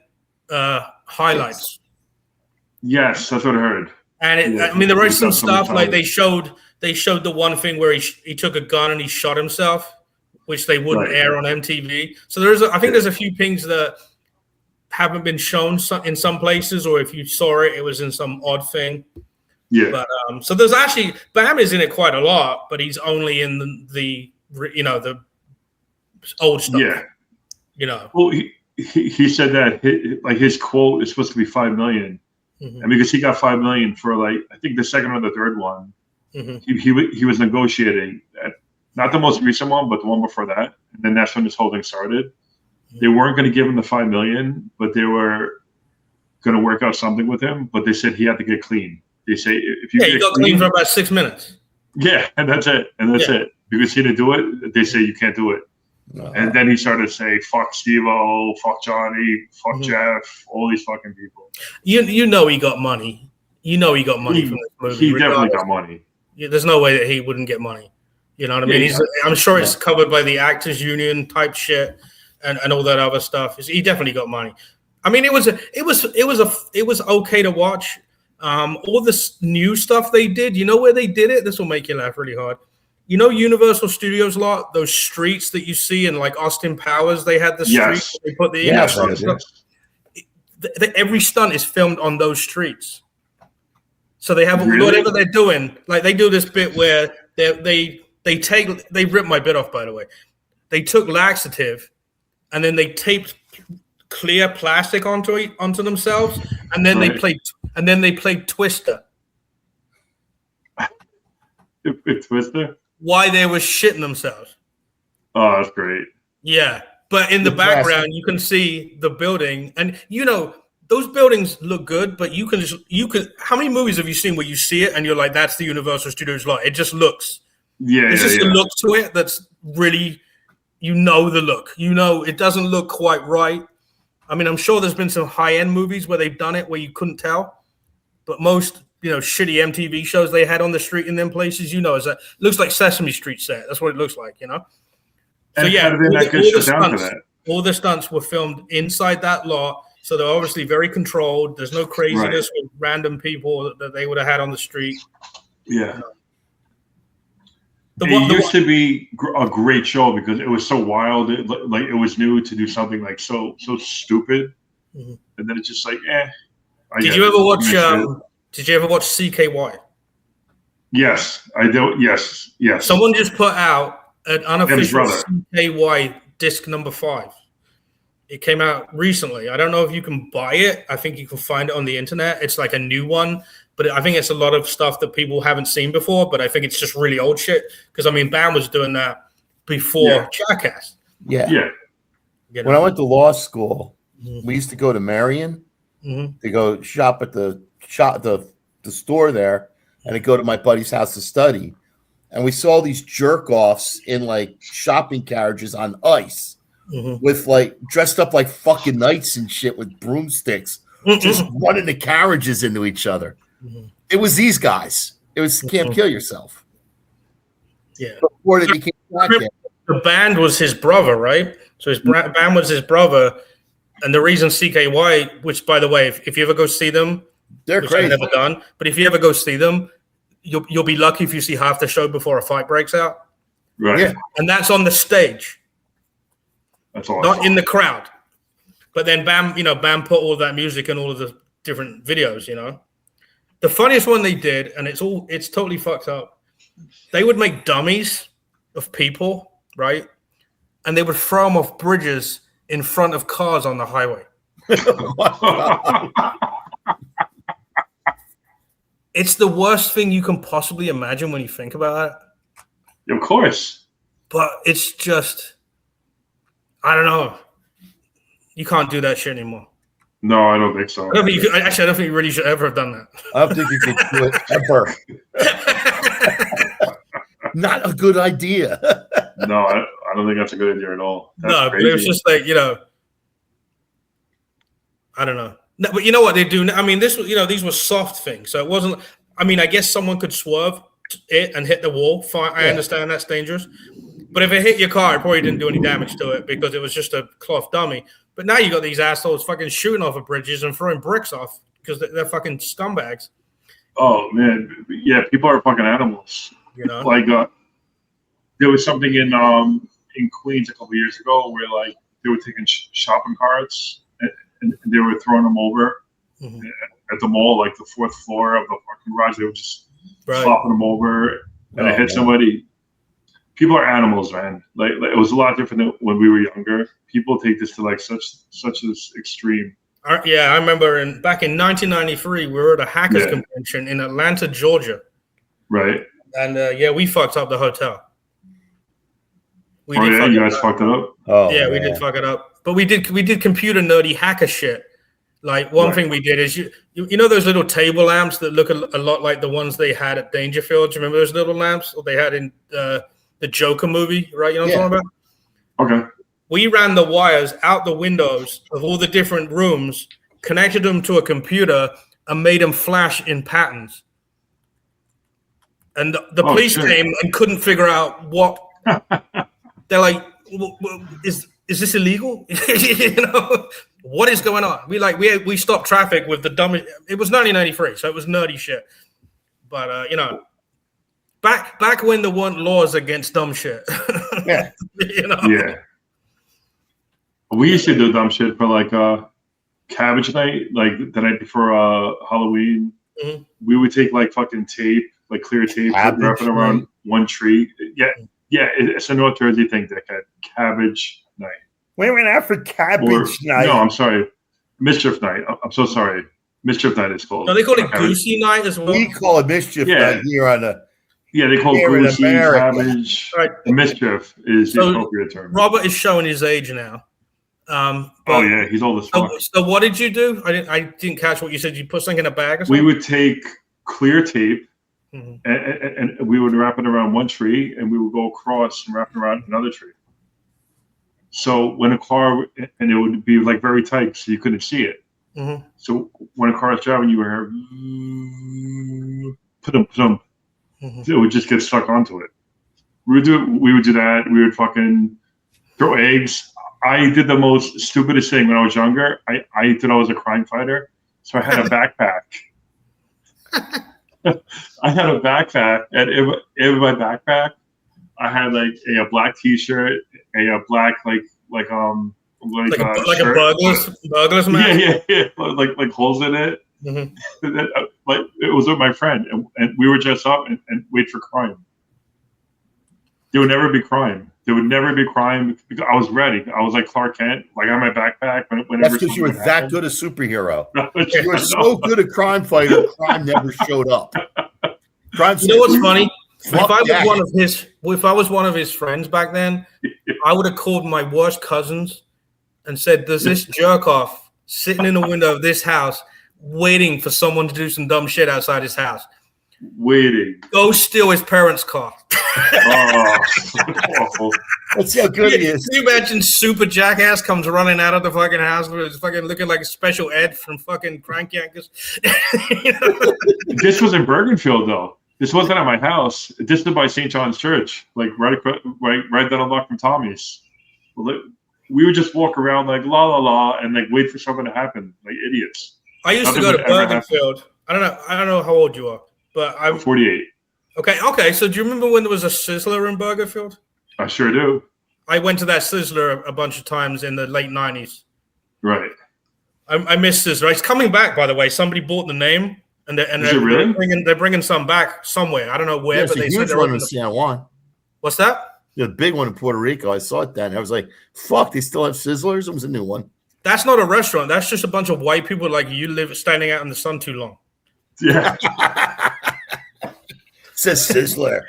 highlights. Yes, that's what I heard. And there was some stuff like they showed the one thing where he took a gun and he shot himself, which they wouldn't air on MTV. So I think there's a few things that haven't been shown in some places, or if you saw it, it was in some odd thing. Yeah. But so there's actually Bam is in it quite a lot, but he's only in the old stuff. Yeah. Well, he said that his quote is supposed to be $5 million, and because he got $5 million for I think the second or the third one, he was negotiating not the most recent one, but the one before that, and then that's when this whole thing started. They weren't going to give him the $5 million, but they were going to work out something with him. But they said he had to get clean. They say if you got clean for about 6 minutes. Yeah, and that's it. Because he didn't do it, they say you can't do it. And then he started to say, fuck Steve-O, fuck Johnny, fuck Jeff, all these fucking people. You know he got money. You know he got money from this movie. He definitely got money. There's no way that he wouldn't get money. You know what I mean? I'm sure it's covered by the Actors Union type shit and all that other stuff. He definitely got money. I mean, it was okay to watch. All this new stuff they did. You know where they did it? This will make you laugh really hard. Universal Studios lot, those streets that you see in like Austin Powers, they had the streets. They put the every stunt is filmed on those streets. So they have whatever they're doing. Like they do this bit where they ripped my bit off, by the way. They took laxative and then they taped clear plastic onto themselves, and then they played Twister. Twister? Why they were shitting themselves. Oh, that's great. Yeah. But in the background, you can see the building. And, those buildings look good, but you can how many movies have you seen where you see it and you're like, that's the Universal Studios lot? It just looks. Yeah. It's just a look to it that's really, the look. It doesn't look quite right. I mean, I'm sure there's been some high-end movies where they've done it where you couldn't tell. But most shitty MTV shows they had on the street in them places, is that looks like Sesame Street set. That's what it looks like, So all the stunts were filmed inside that lot, so they're obviously very controlled. There's no craziness with random people that they would have had on the street. Yeah. It used to be a great show because it was so wild. It was new to do something like so stupid, and then it's just like, Did you ever watch CKY? Yes, I do. Yes. Someone just put out an unofficial CKY disc number 5. It came out recently. I don't know if you can buy it. I think you can find it on the internet. It's like a new one, but I think it's a lot of stuff that people haven't seen before. But I think it's just really old shit. Because I mean, Bam was doing that before Jackass. Yeah. When I went to law school, we used to go to Marion to go shop at the store there, and to go to my buddy's house to study. And we saw these jerk offs in like shopping carriages on ice with like dressed up like fucking knights and shit with broomsticks, just running the carriages into each other. It was these guys. It was Can't Kill Yourself. Yeah. Before they became the band was his brother, right? So his band was his brother. And the reason CKY, which by the way, if you ever go see them, they're crazy. I've never done, but if you ever go see them, you'll be lucky if you see half the show before a fight breaks out. Right. Yeah. And that's on the stage. That's awesome. Not in the crowd. But then Bam put all of that music and all of the different videos, The funniest one they did, and it's totally fucked up. They would make dummies of people, right? And they would throw them off bridges in front of cars on the highway. It's the worst thing you can possibly imagine when you think about it. Of course. But it's just, I don't know. You can't do that shit anymore. No, I don't think so. I don't think you really should ever have done that. I don't think you could do it ever. Not a good idea. No, I don't think that's a good idea at all. That's crazy. But it was just like, I don't know. No, but you know what they do? I mean, these were soft things. So it wasn't, I guess someone could swerve it and hit the wall. Fine. I understand that's dangerous. But if it hit your car, it probably didn't do any damage to it because it was just a cloth dummy. But now you got these assholes fucking shooting off of bridges and throwing bricks off because they're fucking scumbags. Oh, man. Yeah, people are fucking animals. Like, there was something in Queens a couple years ago where, like, they were taking shopping carts and they were throwing them over at the mall, like the fourth floor of the parking garage. They were just flopping them over, and it hit somebody. People are animals, man. Like it was a lot different than when we were younger. People take this to like such this extreme. Yeah, I remember back in 1993, we were at a hackers convention in Atlanta, Georgia. Right. And we fucked up the hotel. You guys fucked it up. Oh, yeah, we did fuck it up. But we did computer nerdy hacker shit. Like one thing we did is you know those little table lamps that look a lot like the ones they had at Dangerfield. Do you remember those little lamps? Or they had in the Joker movie, right? You know what I'm talking about? Okay. We ran the wires out the windows of all the different rooms, connected them to a computer, and made them flash in patterns. And the police came and couldn't figure out what. They're like, is this illegal? What is going on? We stopped traffic with the dumbest. It was 1993, so it was nerdy shit. But back when there weren't laws against dumb shit. Yeah. Yeah. We used to do dumb shit for like cabbage night, like the night before Halloween. Mm-hmm. We would take like fucking tape, like clear tape, wrap it around one tree. Yeah, it's a North Jersey thing, dickhead. Cabbage night. We went out for cabbage night. No, I'm sorry. Mischief night. I'm so sorry. Mischief night is called. No, they call it Goosey night as well. We call it Mischief night here on the. Yeah, they call it Goosey, cabbage. Right. Mischief is the appropriate term. Robert is showing his age now. He's old as fuck. So what did you do? I didn't catch what you said. You put something in a bag or something? We would take clear tape. Mm-hmm. And we would wrap it around one tree, and we would go across and wrap it around another tree. So when a car, and it would be like very tight, so you couldn't see it. Mm-hmm. So when a car is driving, you would hear, put it would just get stuck onto it. We would do that. We would fucking throw eggs. I did the most stupidest thing when I was younger. I thought I was a crime fighter, so I had a backpack. I had a backpack, and in my backpack, I had like a black T-shirt, a black like a burglar's man. Yeah, like holes in it. Mm-hmm. Like it was with my friend, and we were dressed up and wait for crime. There would never be crime. There would never be crime because I was ready. I was like Clark Kent, like on my backpack. That's because you were that good a superhero. You were so good a crime fighter, crime never showed up. You know what's funny? If I was one of his friends back then, I would have called my worst cousins and said, "There's this jerk off sitting in the window of this house, waiting for someone to do some dumb shit outside his house. Waiting. Go steal his parents' car." That's how good he is. Can you imagine Super Jackass comes running out of the fucking house with his fucking looking like a special ed from fucking Crank Yankers? This was in Bergenfield, though. This wasn't at my house. This was by St. John's Church, like right down the block from Tommy's. We would just walk around like la la la and like wait for something to happen, like idiots. I used to go to Bergenfield. I don't know how old you are, but I'm 48. Okay. So do you remember when there was a Sizzler in Bergenfield? I sure do. I went to that Sizzler a bunch of times in the late 90s. Right. I miss Sizzler. It's coming back, by the way. Somebody bought the name. They're bringing some back somewhere. I don't know where, but they said they're one in San Juan. What's that? The big one in Puerto Rico. I saw it then. I was like, "Fuck! They still have Sizzlers." It was a new one. That's not a restaurant. That's just a bunch of white people like you standing out in the sun too long. Yeah. Says Sizzler.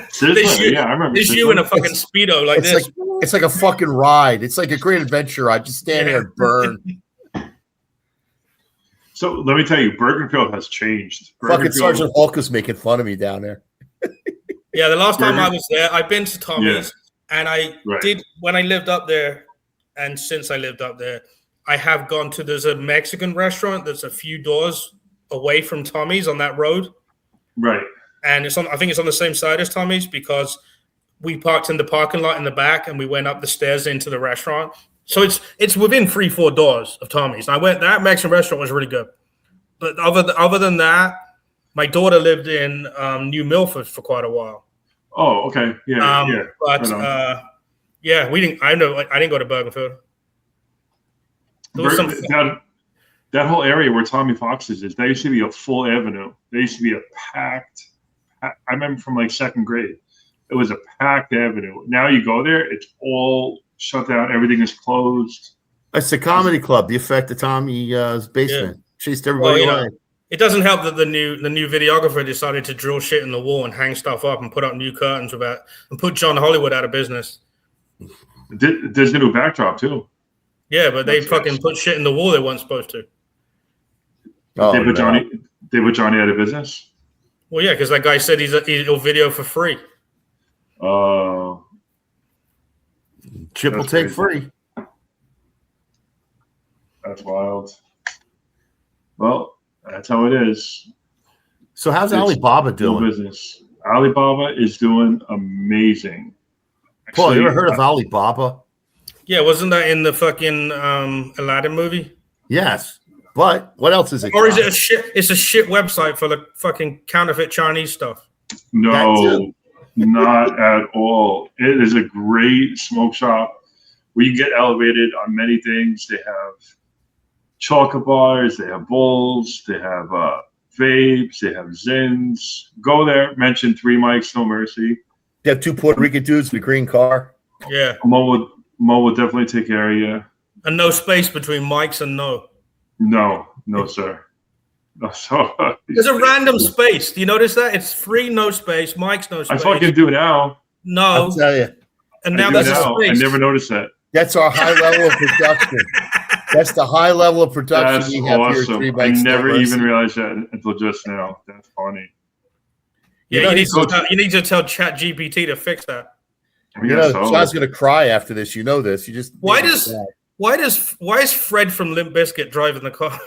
Sizzler. Yeah, I remember. It's you in a fucking Speedo like this. It's like a fucking ride. It's like a great adventure. I just stand there and burn. So let me tell you, Bergenfield has changed. Fucking Sergeant Hulk was making fun of me down there. Yeah, the last time I was there, I've been to Tommy's, and I did when I lived up there, and since I lived up there, I have gone to. There's a Mexican restaurant that's a few doors away from Tommy's on that road, right? And it's on. I think it's on the same side as Tommy's because we parked in the parking lot in the back, and we went up the stairs into the restaurant. So it's within 3-4 doors of Tommy's. And I went. That Mexican restaurant was really good, but other than that, my daughter lived in New Milford for quite a while. Oh, okay, yeah. But we didn't. I didn't go to Bergenfield. That whole area where Tommy Fox's is, that used to be a full avenue. There used to be a packed. I remember from like second grade, it was a packed avenue. Now you go there, it's all shut down. Everything is closed. It's the comedy club. The effect of Tommy's basement chased everybody away. It doesn't help that the new videographer decided to drill shit in the wall and hang stuff up and put up new curtains and put John Hollywood out of business. There's a new backdrop too. Yeah, but they fucking put shit in the wall they weren't supposed to. Oh, they put Johnny out of business. Well, yeah, because that guy said he'll video for free. Chip will take free. That's wild. Well, that's how it is. So how's Alibaba doing? Business. Alibaba is doing amazing. Paul, you ever heard of Alibaba? Yeah, wasn't that in the fucking Aladdin movie? Yes, but what else is it? Or is it a shit? It's a shit website for the fucking counterfeit Chinese stuff. No, not at all. It is a great smoke shop where you get elevated on many things. They have chocolate bars, they have bowls, they have vapes, they have Zins. Go there, mention 3 Mics, No Mercy. They have 2 Puerto Rican dudes with a green car. Yeah. Mo will definitely take care of you. And no space between Mics and no. No, sir. No, so, there's a random space. Do you notice that? It's free, no space. Mics, no space. I fucking do it now. No. I'll tell you. And now there's a space. I never noticed that. That's our high level of production. That's the high level of production. That's we have awesome. Here I never even realized that until just now. That's funny. Yeah, you need to tell ChatGPT to fix that. John's gonna cry after this. You know this. You just why is Fred from Limp Bizkit driving the car?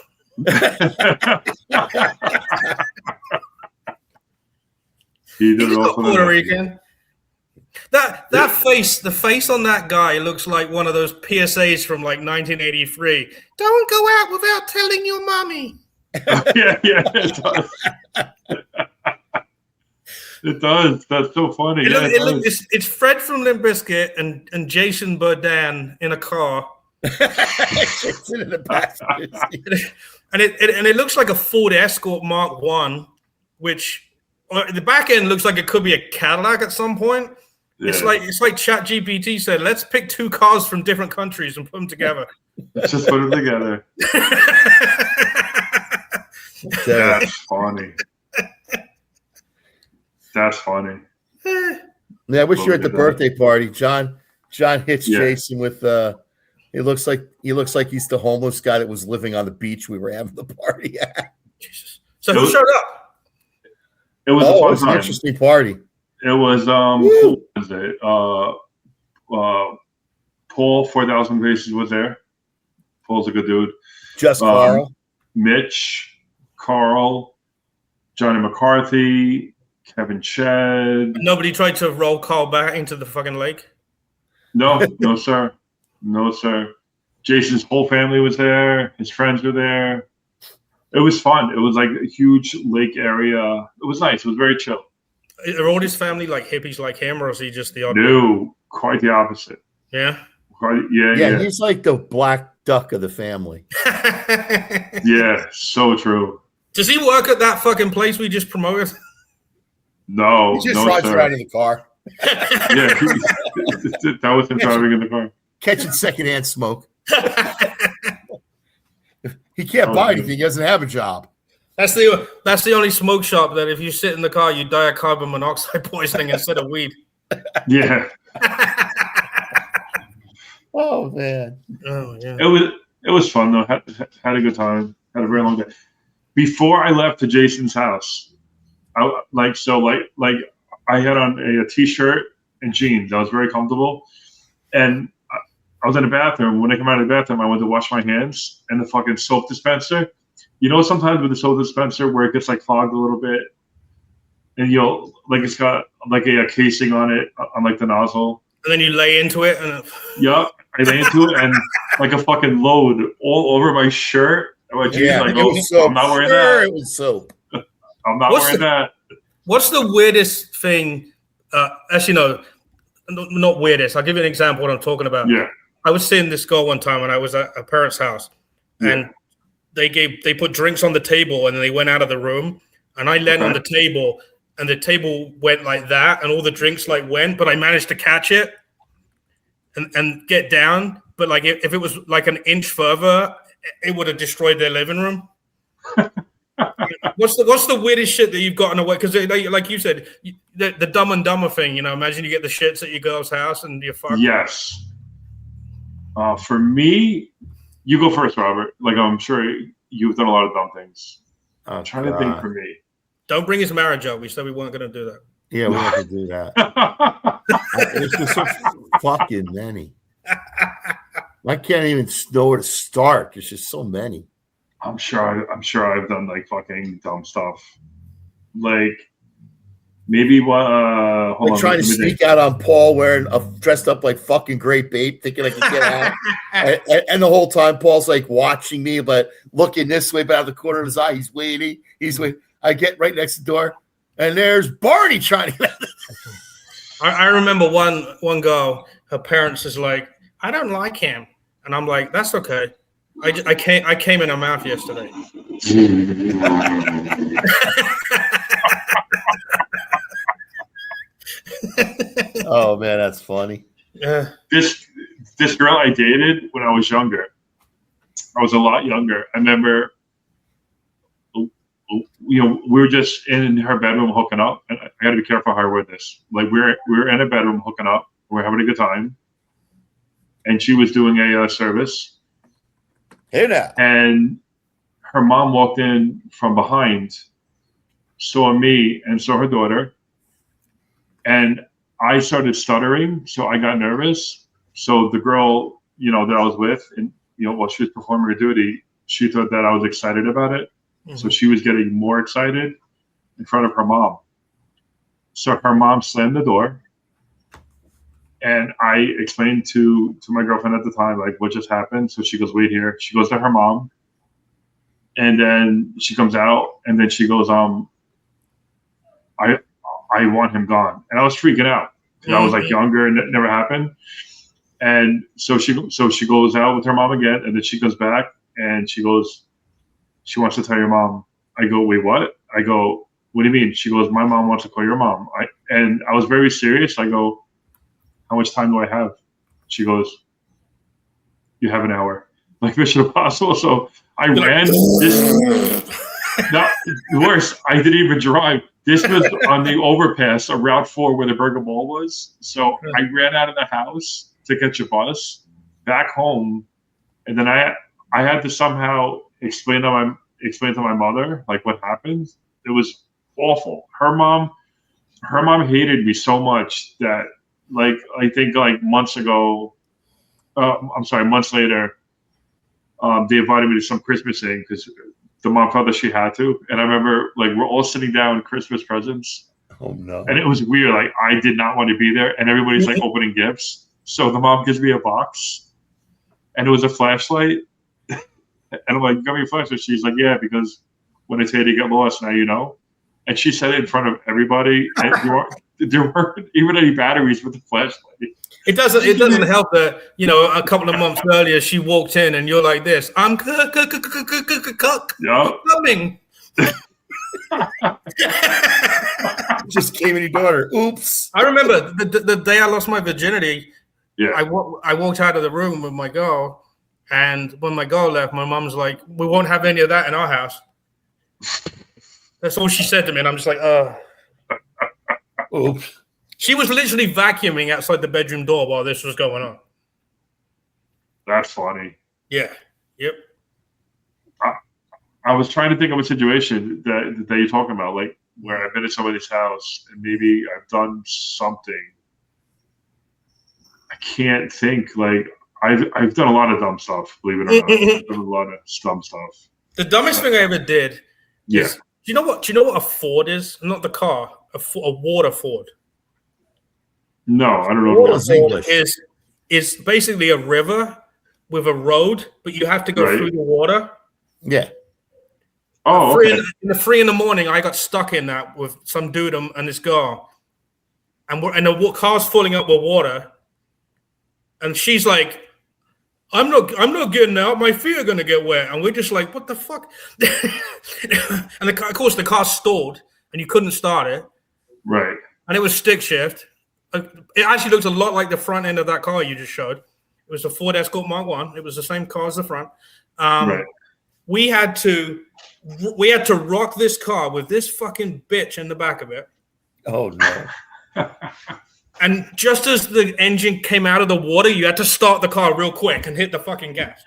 He's not Puerto Rican. That face, the face on that guy looks like one of those PSAs from like 1983. Don't go out without telling your mommy. yeah, it does. It does. That's so funny. It's Fred from Limp Bizkit and Jason Bourdain in a car. Jason in the back. and it looks like a Ford Escort Mark I, which the back end looks like it could be a Cadillac at some point. Yeah. It's like ChatGPT said, let's pick 2 cars from different countries and put them together. Just put them together. That's funny. That's funny. Yeah, I wish you were at the birthday party. John hits Jason with he looks like he's the homeless guy that was living on the beach we were having the party at. Jesus. So who showed up? It was it was an interesting party. It was who was it? Paul 4,000 Graces was there. Paul's a good dude. Just Carl. Mitch, Carl, Johnny McCarthy, Kevin Shed. Nobody tried to roll Carl back into the fucking lake? No, sir. No, sir. Jason's whole family was there. His friends were there. It was fun. It was like a huge lake area. It was nice. It was very chill. Are all his family like hippies like him, or is he just the odd? No, quite the opposite. Yeah? Yeah. He's like the black duck of the family. Yeah, so true. Does he work at that fucking place we just promoted? No, he just rides around in the car. Yeah, that was him driving in the car. Catching secondhand smoke. He can't buy anything. He doesn't have a job. That's the only smoke shop that if you sit in the car, you die of carbon monoxide poisoning instead of weed. Yeah. Oh man. Oh yeah. It was fun though. Had a good time. Had a very long day. Before I left to Jason's house, I had on a t-shirt and jeans. I was very comfortable, and I was in the bathroom. When I came out of the bathroom, I went to wash my hands, and the fucking soap dispenser. You know, sometimes with the soap dispenser where it gets like clogged a little bit, and it's got like a casing on it on like the nozzle. And then you lay into it, and yep, I lay into it, and like a fucking load all over my shirt. And my jeans, I'm not wearing that. It was soap. I'm not wearing that. What's the weirdest thing? Actually, no, not weirdest. I'll give you an example of what I'm talking about. Yeah. I was seeing this girl one time when I was at a parent's house, and they put drinks on the table, and then they went out of the room, and I leaned on the table, and the table went like that, and all the drinks like went, but I managed to catch it and get down. But like if it was like an inch further, it would have destroyed their living room. What's the weirdest shit that you've gotten away? Because like you said, the Dumb and Dumber thing. You know, imagine you get the shits at your girl's house and you're fucked. Yes. For me, you go first, Robert. Like I'm sure you've done a lot of dumb things. I'm trying to think for me. Don't bring his marriage up. We said we weren't going to do that. Yeah, we have to do that. It's just so fucking many. I can't even know where to start. There's just so many. I'm sure I've done like fucking dumb stuff. Like maybe trying to sneak out on Paul dressed up like fucking Great Babe, thinking I can get out. and the whole time Paul's like watching me, but looking this way, but out of the corner of his eye, he's waiting. I get right next to the door, and there's Barney trying to get out. I remember one girl, her parents is like, I don't like him. And I'm like, that's okay. I came in her mouth yesterday. Oh man, that's funny. Yeah. This girl I dated when I was younger. I was a lot younger. I remember, we were just in her bedroom hooking up. And I got to be careful how I word this. Like we were in a bedroom hooking up. We were having a good time, and she was doing a service. Hey now. And her mom walked in from behind, saw me and saw her daughter. And I started stuttering, so I got nervous. So the girl, that I was with, and while she was performing her duty, she thought that I was excited about it. Mm-hmm. So she was getting more excited in front of her mom. So her mom slammed the door. And I explained to my girlfriend at the time, like, what just happened. So she goes, wait here. She goes to her mom. And then she comes out, and then she goes, I want him gone. And I was freaking out. And I was like younger and it never happened. And so she goes out with her mom again, and then she comes back and she goes, she wants to tell your mom. I go, wait, what? I go, what do you mean? She goes, my mom wants to call your mom. And I was very serious. I go, how much time do I have? She goes, you have an hour. Like Mission Impossible. So I ran this. No, worse, I didn't even drive. This was on the overpass of Route 4 where the Burger Bowl was. So I ran out of the house to catch a bus back home, and then I had to somehow explain to my mother like what happened. It was awful. Her mom hated me so much that like I think like months later, they invited me to some Christmas thing because the mom felt that she had to. And I remember like we're all sitting down Christmas presents. Oh no. And it was weird. Like I did not want to be there, and everybody's like opening gifts. So the mom gives me a box, and it was a flashlight. And I'm like, "Got me a flashlight?" She's like, "Yeah, because when I tell you to get lost, now you know." And she said it in front of everybody. And there weren't even any batteries with the flashlight. It doesn't help that, you know, a couple of months earlier she walked in and you're like this. I'm coming. Just came in your daughter. Oops. I remember the day I lost my virginity. Yeah. I walked out of the room with my girl, and when my girl left, my mom's like, "We won't have any of that in our house." That's all she said to me, and I'm just like, Oops. She was literally vacuuming outside the bedroom door while this was going on. That's funny. Yeah. Yep. I was trying to think of a situation that you're talking about, like where I've been at somebody's house and maybe I've done something. I can't think. Like I've done a lot of dumb stuff. Believe it or not, I've done a lot of dumb stuff. The dumbest thing I ever did. Yeah. Is, do you know what a Ford is? Not the car. A water Ford. No, I don't know. Water Ford is basically a river with a road, but you have to go through the water. Yeah. Oh, okay. In the 3 a.m, I got stuck in that with some dude and this girl, and the car's filling up with water, and she's like, I'm not getting out. My feet are gonna get wet, and we're just like, what the fuck? And of course, the car stalled, and you couldn't start it. Right. And it was stick shift. It actually looks a lot like the front end of that car you just showed. It was a Ford Escort Mark 1. It was the same car as the front. Right. We had to rock this car with this fucking bitch in the back of it. Oh no. And just as the engine came out of the water, you had to start the car real quick and hit the fucking gas.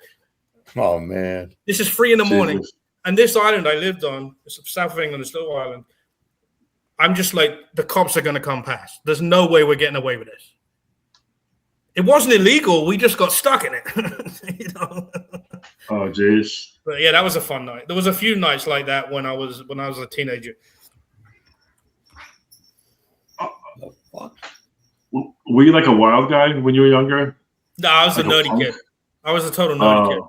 Oh man. This is 3 a.m. Jesus. And this island I lived on, it's south of England, this little island. I'm just like, the cops are going to come past. There's no way we're getting away with this. It wasn't illegal. We just got stuck in it. You know? Oh, jeez. But yeah, that was a fun night. There was a few nights like that when I was a teenager. The fuck? Were you like a wild guy when you were younger? No, I was like a nerdy kid. I was a total nerdy kid.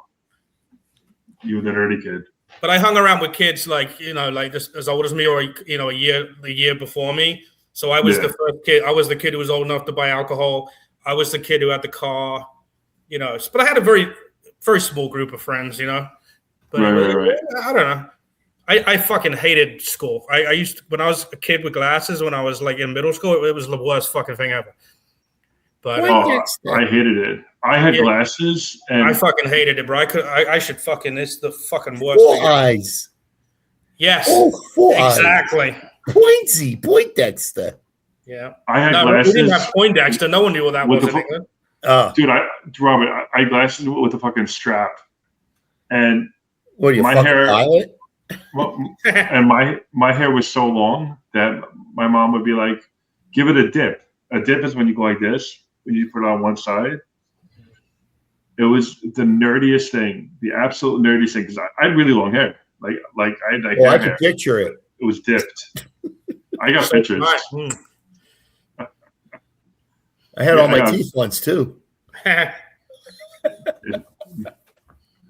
You were the nerdy kid. But I hung around with kids like, you know, like this, as old as me or, you know, a year before me. So I was the first kid. I was the kid who was old enough to buy alcohol. I was the kid who had the car, you know. But I had a very, very small group of friends, you know. But right. I don't know. I fucking hated school. I used to, when I was a kid with glasses, when I was like in middle school, it was the worst fucking thing ever. But I hated it. I had glasses, and I fucking hated it, bro. I should fucking. It's the fucking worst. 4 eyes. Yes. Oh, 4 exactly. Eyes. Poindexter. Yeah. I had glasses. We didn't have Poindexter. No one knew what that was. Dude, Robert, I had glasses with a fucking strap, and what are you, my fucking hair? pilot? Well, and my hair was so long that my mom would be like, "Give it a dip." A dip is when you go like this. When you put it on one side. It was the nerdiest thing, the absolute nerdiest thing, because I had really long hair. Like I had I can picture it. It was dipped. I got pictures. I had all my teeth once too.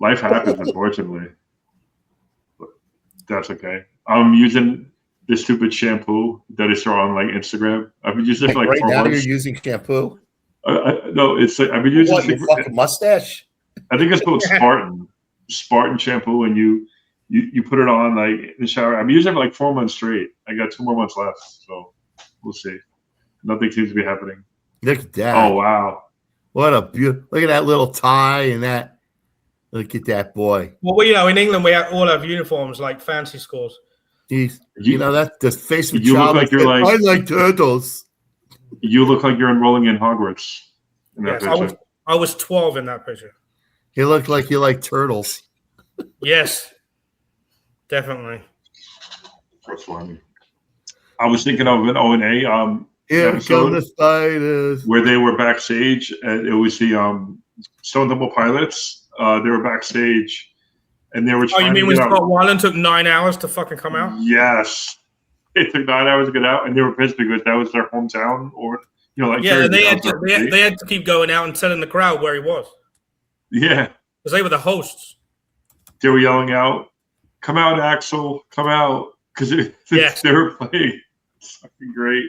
Life happens, unfortunately. But that's okay. I'm using this stupid shampoo that I saw on like Instagram. I've been using it for like right 4 now. months. You're using shampoo. No, it's like I've been using. What, your fucking mustache? I think it's called Spartan shampoo, and you put it on like in the shower. I've been using it for like 4 months straight. I got 2 more months left, so we'll see. Nothing seems to be happening. Look at that. Oh, wow. What a beautiful. Look at that little tie and that. Look at that boy. Well, in England, we all have uniforms like fancy schools. That the face of a you child. Look like you're like, I like turtles. You look like you're enrolling in Hogwarts. In that picture. I was 12 in that picture. You look like you like turtles. Yes, definitely. That's funny. I was thinking of an O&A episode where they were backstage, and it was the Stone Temple Pilots. They were backstage, and they were trying. Oh, you mean when Scott Weiland took 9 hours to fucking come out? Yes, it took 9 hours to get out, and they were pissed because that was their hometown, or they had to keep going out and telling the crowd where he was. Yeah, because they were the hosts. They were yelling out, "Come out, Axel! Come out!" Because they were playing. It's fucking great.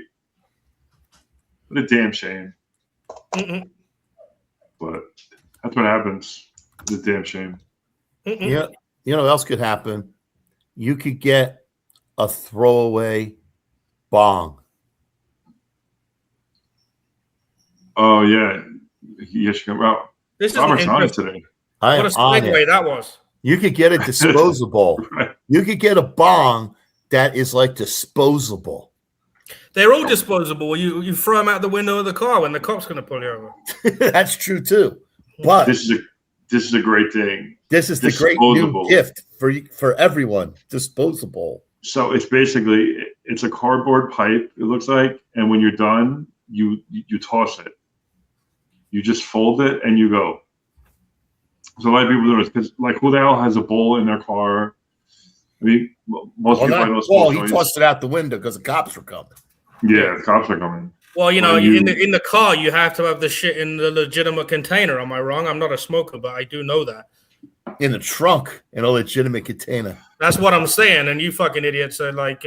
What a damn shame. Mm-mm. But that's what happens. It's a damn shame. Mm-mm. Yeah. You know what else could happen? You could get a throwaway bong. Oh, yeah. Yes, you come out. This is Robert's on it today. What a segue that was. You could get a disposable. Right. You could get a bong that is like disposable. They're all disposable. You throw them out the window of the car when the cop's going to pull you over. That's true too. But this is a great thing. This is the great new gift for everyone. Disposable. So it's basically a cardboard pipe. It looks like, and when you're done, you toss it. You just fold it and you go. So a lot of people do this because, like, who the hell has a bowl in their car? I mean, most people I know. Well, he tossed it out the window because the cops were coming. Yeah, the cops are coming. Well, in the car, you have to have the shit in the legitimate container. Am I wrong? I'm not a smoker, but I do know that. In the trunk, in a legitimate container. That's what I'm saying. And you fucking idiots are like,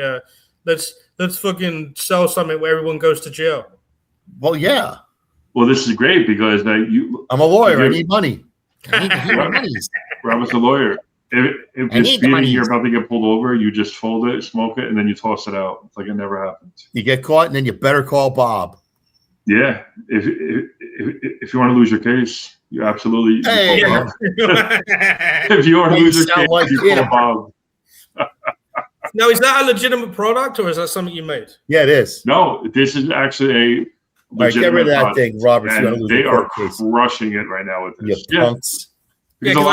let's fucking sell something where everyone goes to jail. Well, yeah. Well, this is great because I'm a lawyer. I need money. I need money. Robert's a lawyer. If you're speeding, you're about to get pulled over, you just fold it, smoke it, and then you toss it out. It's like it never happened. You get caught, and then you better call Bob. Yeah. If you want to lose your case, you absolutely call Bob. If you want to lose your case, you call Bob. Now, is that a legitimate product, or is that something you made? Yeah, it is. No, this is actually a get rid of that thing, Robert. They are crushing it right now with this. You punks. Yeah, because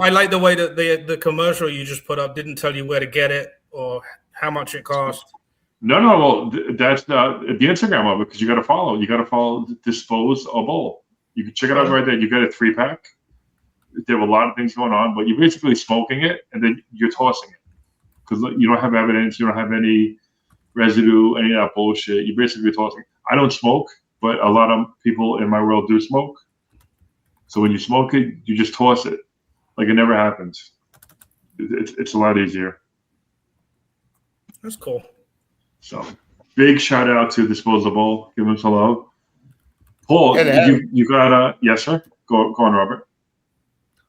I like the way that the commercial you just put up didn't tell you where to get it or how much it cost. No. Well, that's the Instagram of it because you got to follow. You got to follow Disposable. You can check it out right there. You get a 3-pack. There were a lot of things going on, but you're basically smoking it and then you're tossing it because you don't have evidence. You don't have any residue, any of that bullshit. You're basically tossing. I don't smoke, but a lot of people in my world do smoke. So when you smoke it, you just toss it. Like it never happens. It's a lot easier. That's cool. So big shout out to Disposable. Give them some love. Paul, you got yes, sir? Go on, Robert.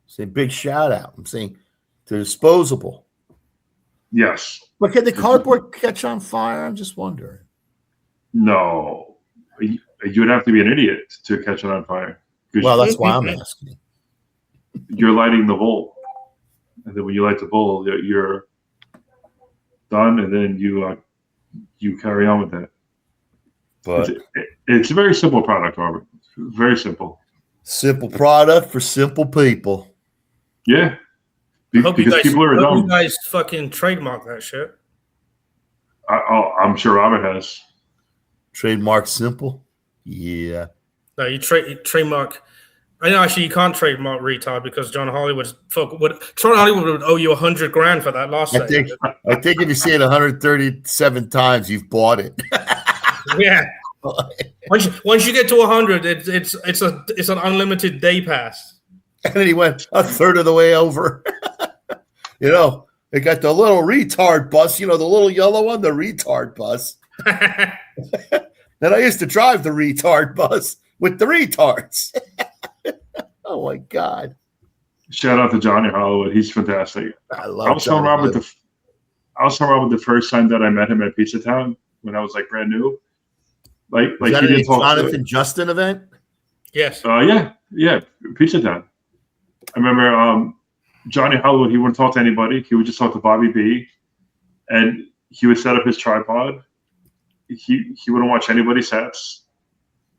Say big shout out. I'm saying they're disposable. Yes. But can the cardboard catch on fire? I'm just wondering. No. You'd have to be an idiot to catch it on fire. Well, that's why I'm asking. You're lighting the bowl. And then when you light the bowl, you're done, and then you carry on with it. But it's a very simple product, Robert. Very simple. Simple product for simple people. Yeah. Because people are dumb. You guys fucking trademark that shit. I'm sure Robert has. Trademark simple? Yeah. No, you trademark. I know actually you can't trademark retard because John Hollywood would owe you $100,000 for that last I think if you see it 137 times, you've bought it. Yeah. Once you get to 100, it's an unlimited day pass. And then he went a third of the way over. They got the little retard bus, the little yellow one, the retard bus. Then I used to drive the retard bus with the retards. Oh my God! Shout out to Johnny Hollywood. He's fantastic. I was telling Robert the first time that I met him at Pizza Town when I was like brand new. Like Was that he a did talk. Jonathan Justin event? Yes. Yeah, Pizza Town. I remember Johnny Hollywood. He wouldn't talk to anybody. He would just talk to Bobby B, and he would set up his tripod. He wouldn't watch anybody's sets,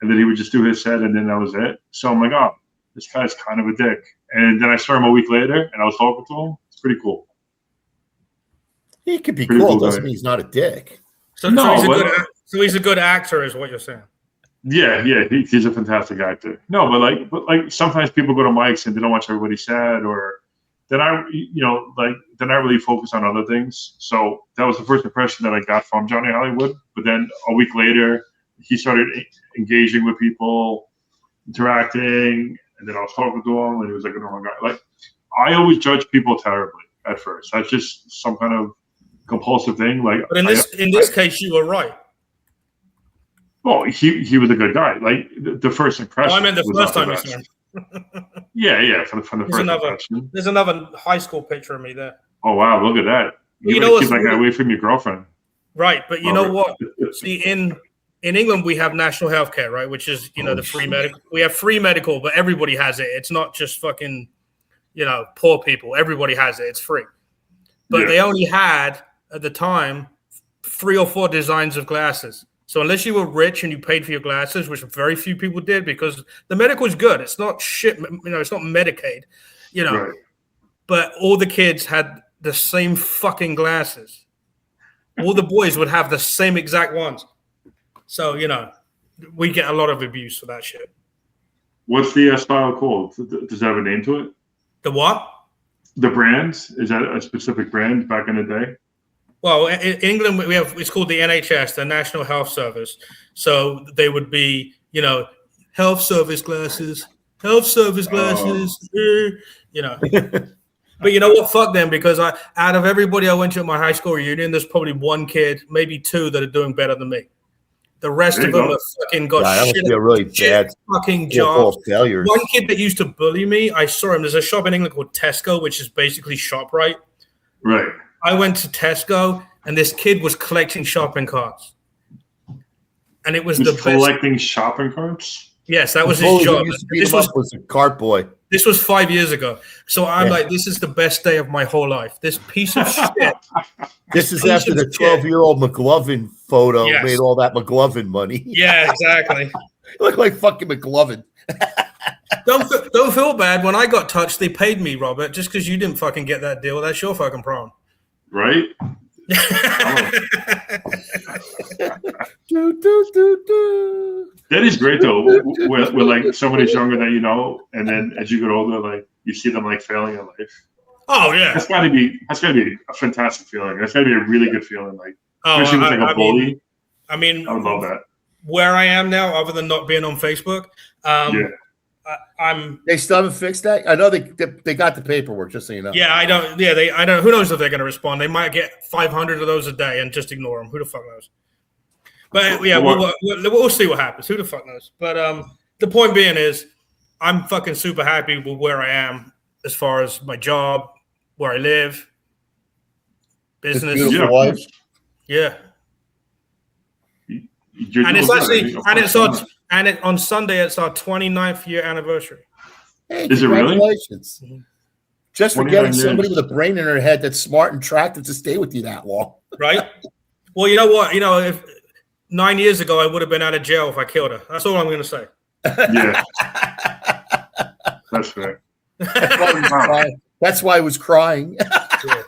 and then he would just do his set, and then that was it. So I'm like, oh, this guy's kind of a dick. And then I saw him a week later, and I was talking to him. It's pretty cool. He could be Pretty cool. cool Doesn't guy. mean he's not a dick. So he's a good actor, is what you're saying. Yeah, he's a fantastic actor. No, but like sometimes people go to mics and they don't watch everybody's set, or then I really focus on other things. So that was the first impression that I got from Johnny Hollywood. But then a week later, he started engaging with people, interacting, and then I was talking to him, and he was like a normal guy. Like, I always judge people terribly at first. That's just some kind of compulsive thing. Like, but in this case, you were right. Well, he was a good guy. Like the first impression. I meant the first time you saw him. Yeah. From the first impression. There's another high school picture of me there. Oh wow! Look at that. You know, keep that guy away from your girlfriend. Right, but you know what? See, in England we have national health care, right? Which is the free medical. We have free medical, but everybody has it. It's not just fucking poor people. Everybody has it. It's free. But they only had at the time 3 or 4 designs of glasses. So unless you were rich and you paid for your glasses, which very few people did, because the medical is good. It's not shit. It's not Medicaid. Right. But all the kids had the same fucking glasses. All the boys would have the same exact ones. So, we get a lot of abuse for that shit. What's the style called? Does that have a name to it? The what? The brand? Is that a specific brand back in the day? Well, in England, it's called the NHS, the National Health Service. So they would be, health service glasses. But you know what? Fuck them, because out of everybody I went to at my high school reunion, there's probably one kid, maybe 2 that are doing better than me. The rest of them have fucking got shit, really bad fucking jobs. Failures. One kid that used to bully me, I saw him. There's a shop in England called Tesco, which is basically ShopRite. Right. I went to Tesco, and this kid was collecting shopping carts. And it was the best. Collecting shopping carts? Yes, that was his job. This was a cart boy. This was 5 years ago. So I'm like, this is the best day of my whole life. This piece of shit. This is after the 12-year-old McLovin photo made all that McLovin money. Yeah, exactly. You look like fucking McLovin. Don't feel bad. When I got touched, they paid me, Robert, just because you didn't fucking get that deal. That's your fucking problem. Right? That is great though. We're like somebody's younger than and then as you get older, like you see them like failing in life. Oh yeah, that's gotta be a fantastic feeling. That's gotta be a really good feeling. Like especially with like a bully. I mean, I would love that. Where I am now, other than not being on Facebook, They still haven't fixed that. I know they got the paperwork, just so you know. Yeah, I don't. Yeah, I don't. Who knows if they're going to respond? They might get 500 of those a day and just ignore them. Who the fuck knows? But yeah, we'll see what happens. Who the fuck knows? But the point being is, I'm fucking super happy with where I am as far as my job, where I live, business. Wife. Yeah. And it's actually, on Sunday, it's our 29th year anniversary. Hey, is it really? Congratulations. Just for getting somebody with a brain in her head that's smart and attractive to stay with you that long. Right? Well, you know what? If 9 years ago, I would have been out of jail if I killed her. That's all I'm going to say. Yeah. That's fair. That's why I was crying. Yeah.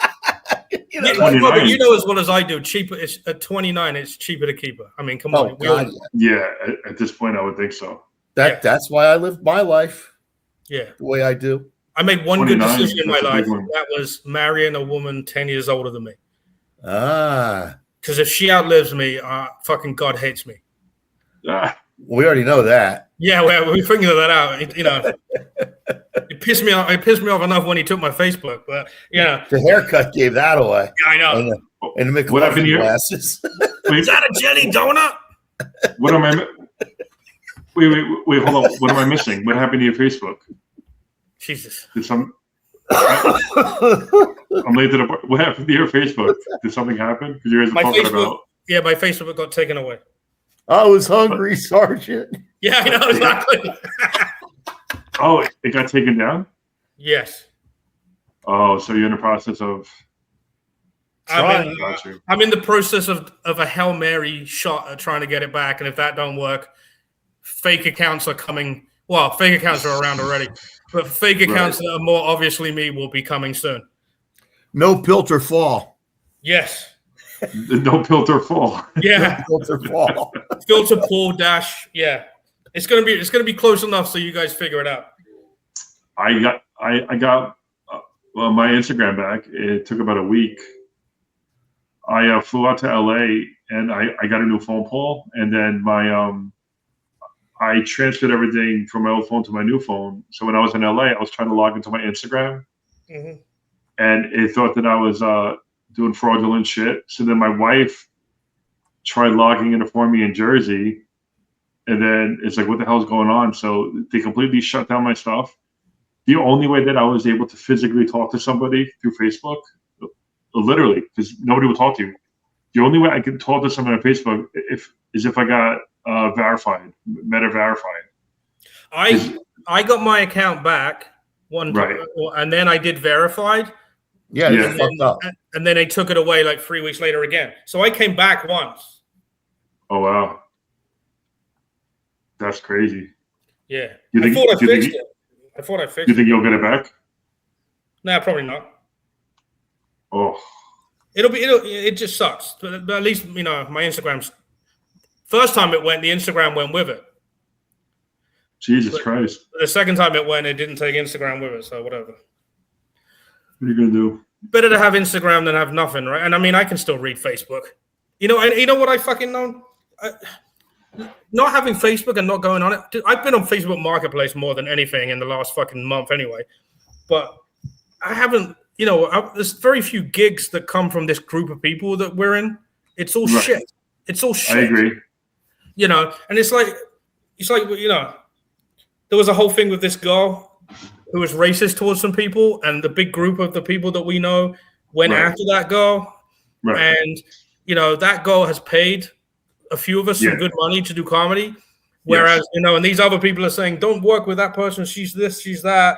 Robert, you know as well as I do, cheaper. It's at 29. It's cheaper to keep her. I mean, come on. God, at this point, I would think so. That's why I lived my life. Yeah, the way I do. I made one good decision in my life. That was marrying a woman 10 years older than me. Because if she outlives me, fucking God hates me. We already know that. Yeah, well, we figured that out. It pissed me off. It pissed me off enough when he took my Facebook, but the haircut gave that away. Yeah, I know. And the what happened here? Is that a jelly donut? What am I? Wait, hold on. What am I missing? What happened to your Facebook? Jesus. I'm late to the part. What happened to your Facebook? Did something happen? Because you guys are talking about. Yeah, my Facebook got taken away. I was hungry, Sergeant. Yeah, I know exactly. Oh, it got taken down? Yes. Oh, so you're in the process of. I'm in the process of a Hail Mary shot at trying to get it back, and if that don't work, fake accounts are coming. Well, fake accounts are around already, but fake accounts that are more obviously me will be coming soon. No filter fall. Yes. No filter fall. Yeah. No filter fall. Filter pull dash. Yeah. It's gonna be close enough so you guys figure it out. I got my Instagram back. It took about a week. I flew out to LA and I got a new phone pole, and then I transferred everything from my old phone to my new phone. So when I was in LA, I was trying to log into my Instagram, and it thought that I was doing fraudulent shit. So then my wife tried logging in for me in Jersey, and then it's like, what the hell's going on? So they completely shut down my stuff. The only way that I was able to physically talk to somebody through Facebook, literally, because nobody would talk to you. The only way I could talk to someone on Facebook is if I got verified, Meta verified. I got my account back and then I did verified. Yeah. Fucked up. And then they took it away like 3 weeks later again. So I came back once. Oh wow, that's crazy. Yeah, I thought I fixed it. You think you'll get it back? Nah, probably not. Oh, it just sucks. But at least my Instagram's first time it went, the Instagram went with it. Jesus Christ! The second time it went, it didn't take Instagram with it. So whatever. What are you gonna do? Better to have Instagram than have nothing, right? And I mean, I can still read Facebook. And you know what I fucking know? Not having Facebook and not going on it. Dude, I've been on Facebook Marketplace more than anything in the last fucking month anyway. But I haven't, there's very few gigs that come from this group of people that we're in. It's all shit. It's all shit. I agree. And it's like, there was a whole thing with this girl who was racist towards some people, and the big group of the people that we know went after that girl. Right. And, that girl has paid a few of us some good money to do comedy. Whereas, and these other people are saying, don't work with that person. She's this, she's that.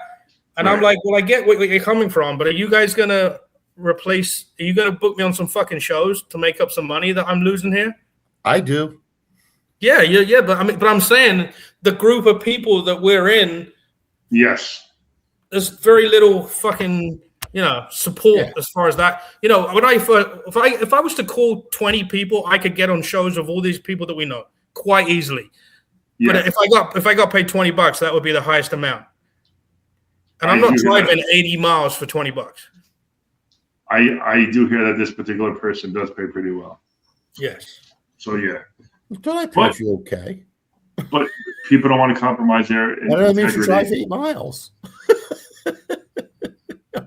And I'm like, well, I get where you're coming from, but are you guys going to book me on some fucking shows to make up some money that I'm losing here? I do. Yeah. But I'm saying the group of people that we're in. Yes. There's very little fucking, support as far as that. When if I was to call 20 people, I could get on shows of all these people that we know quite easily. Yeah. But if I got paid $20, that would be the highest amount. And I'm not driving 80 miles for $20. I do hear that this particular person does pay pretty well. Yes. So yeah. I pay you okay. But people don't want to compromise their integrity. I mean, to drive 8 miles.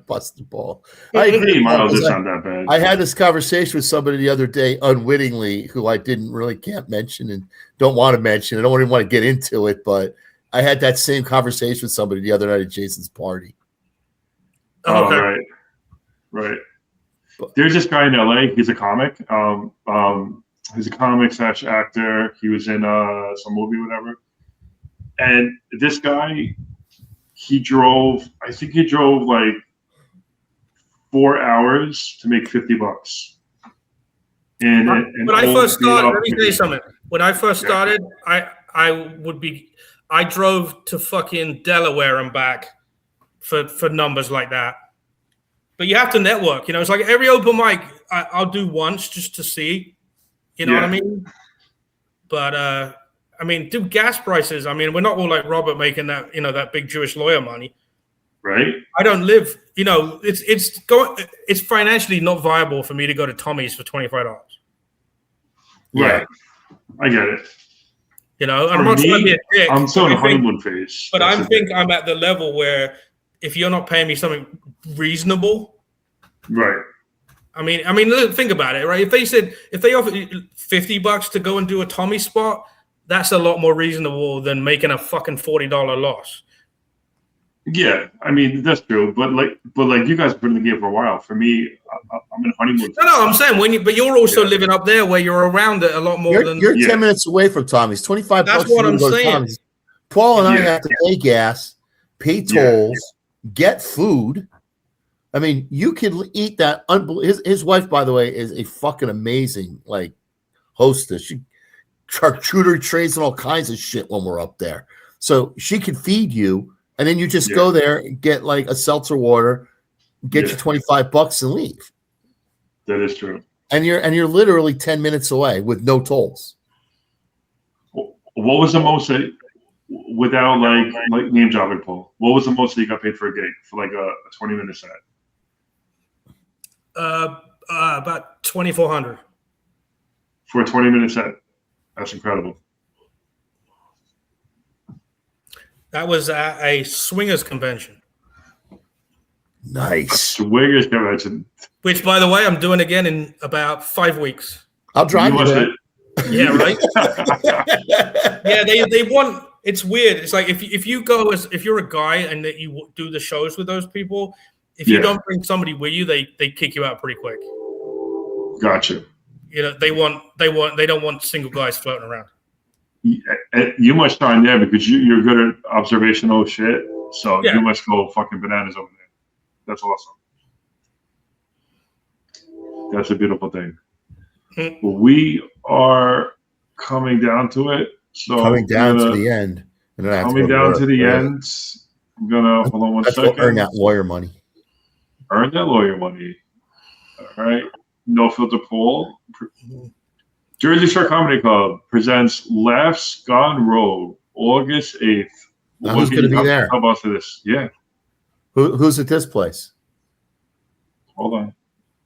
Busted ball. I agree. 8 miles is not that bad. I had this conversation with somebody the other day, unwittingly, who I can't mention and don't want to mention. I don't even want to get into it, but I had that same conversation with somebody the other night at Jason's party. Oh, okay. Right. There's this guy in LA. He's a comic. He's a comic / actor. He was in some movie, whatever. And this guy, he drove like 4 hours to make $50. And when I first started, let me tell you something. When I first started, I drove to fucking Delaware and back for numbers like that. But you have to network, it's like every open mic I'll do once just to see, what I mean? But dude, gas prices. We're not all like Robert making that, that big Jewish lawyer money. Right. I don't live, it's financially not viable for me to go to Tommy's for $25. Right. I get it. I'm not trying to be a dick. I'm still in the honeymoon phase. But I think I'm at the level where if you're not paying me something reasonable. Right. Think about it, right? If they offer you $50 to go and do a Tommy spot, that's a lot more reasonable than making a fucking $40 loss. Yeah, I mean that's true, but you guys have been in the game for a while. For me, I'm in honeymoon. No, I'm saying but you're also living up there where you're around it a lot more than. You're 10 minutes away from Tommy's. $25. That's what I'm saying. Paul and I have to pay gas, pay tolls, get food. I mean, you can eat that. His wife, by the way, is a fucking amazing hostess. She charcuterie trays and all kinds of shit when we're up there, so she can feed you. And then you just go there and get a seltzer water, get you $25 and leave. That is true. And you're literally 10 minutes away with no tolls. What was the most without name dropping, Paul? What was the most that you got paid for a gig for a 20-minute set? About $2,400 for a 20-minute set. That's incredible. That was at a swingers convention. Nice. Swingers convention. Which, by the way, I'm doing again in about 5 weeks. I'll drive you there. Yeah, right? Yeah, they want... It's weird. It's like if you go if you're a guy and that you do the shows with those people, if you don't bring somebody with you, they kick you out pretty quick. Gotcha. They don't want single guys floating around. You must shine there because you're good at observational shit. So you must go fucking bananas over there. That's awesome. That's a beautiful thing. Well, we are coming down to it. So coming down to the end. Coming down to the end. I'm gonna hold on one second. Earn that lawyer money. Earn that lawyer money. All right. No Filter Paul. Jersey Shore Comedy Club presents Laughs Gone Rogue, August 8th. Who's going to be there? How about this? Yeah. Who's at this place? Hold on.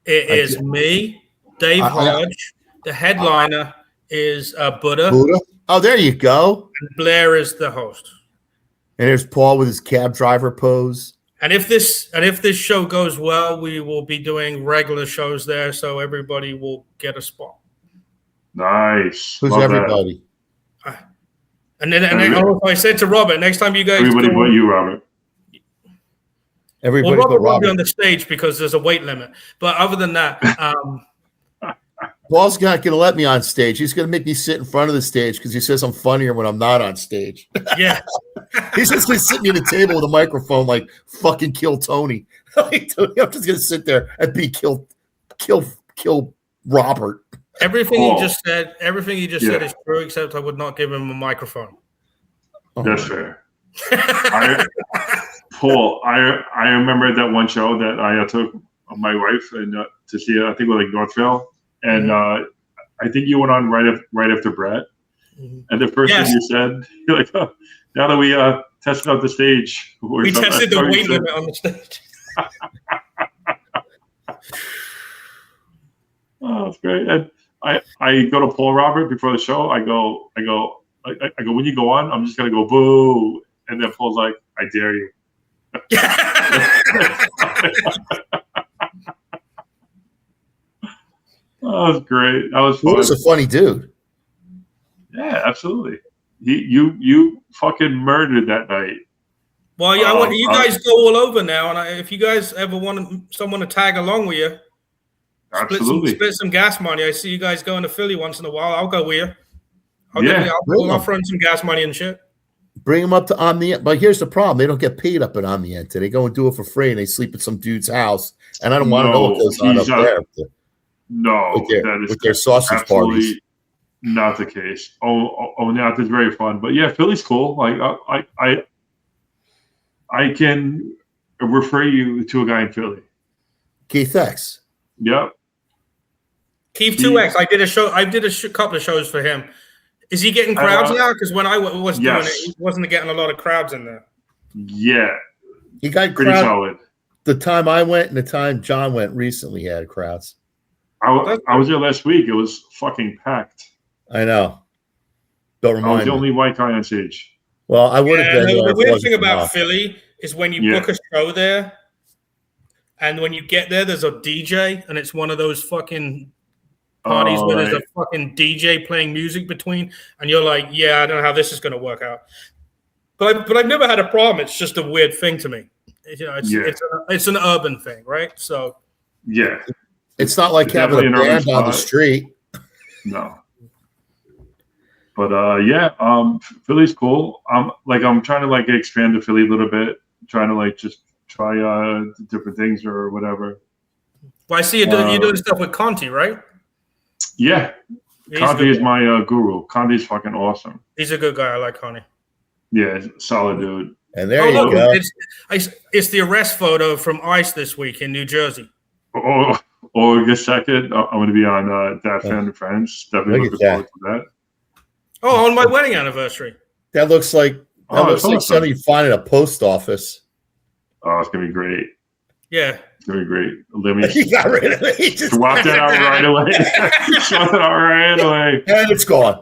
It is me, Dave Hodge. The headliner is Buddha. Buddha? Oh, there you go. And Blair is the host. And there's Paul with his cab driver pose. And if this show goes well, we will be doing regular shows there, so everybody will get a spot. Nice. Who's everybody? And I said to Robert, next time you guys everybody but you, Robert. Everybody Robert but won't be Robert. on the stage because there's a weight limit. But other than that, Paul's not going to let me on stage. He's going to make me sit in front of the stage because he says I'm funnier when I'm not on stage. Yeah. He's just going to sit me at a table with a microphone like fucking Kill Tony. I'm just going to sit there and be kill Robert. Everything he just said is true, except I would not give him a microphone. That's fair. Paul, I remember that one show that I took my wife and to see I think it was Northville, and I think you went on right after Brett, and the first thing you said, you're like, oh, now that we tested out the stage, we tested the weight limit on the stage. Oh, that's great. And I go to Paul Robert before the show. I go, when you go on, I'm just going to go, boo. And then Paul's like, I dare you. Oh, that was great. That was fun. He was a funny dude. Yeah, absolutely. You fucking murdered that night. Well, yeah, I want you guys go all over now, and if you guys ever want someone to tag along with you, split some gas money. I see you guys going to Philly once in a while. I'll go with you. I'll throw in some gas money and shit. Bring them up to Omni. But here's the problem: they don't get paid up at Omni. They go and do it for free, and they sleep at some dude's house. And I don't want to know what goes on up there. With their sausage parties. Not the case. Now that's very fun. But yeah, Philly's cool. Like I can refer you to a guy in Philly. Keith X. Yep. Keith 2X. I did a show. I did a couple of shows for him. Is he getting crowds now? Because when I was doing it, he wasn't getting a lot of crowds in there. Yeah. He got pretty solid. The time I went and the time John went recently, he had crowds. I was there last week. It was fucking packed. I know. Don't remind me. I was the only white guy on stage. Well, I would have been there. The weird thing about Philly is when you book a show there, and when you get there, there's a DJ, and it's one of those fucking parties where there's a fucking DJ playing music between, and you're like, yeah, I don't know how this is going to work out. But I've never had a problem. It's just a weird thing to me. It's an urban thing, right? So yeah, it's not like having a band on the street. No. But Philly's cool. I'm trying to like expand to Philly a little bit, trying to like just try different things or whatever. Well, I see you're doing stuff with Conti, right? Yeah, Conti is my guru. Conti's fucking awesome. He's a good guy. I like Conti. Yeah, solid dude. And there you go. It's the arrest photo from ICE this week in New Jersey. August 2nd, I'm going to be on That Fan and Friends. Definitely looking forward to that. Oh, on my wedding anniversary. That looks like something you find at a post office. Oh, it's going to be great. Yeah. It's going to be great. Let me he got rid of it. He just swap that out right away. Swap it out right away. And it's gone.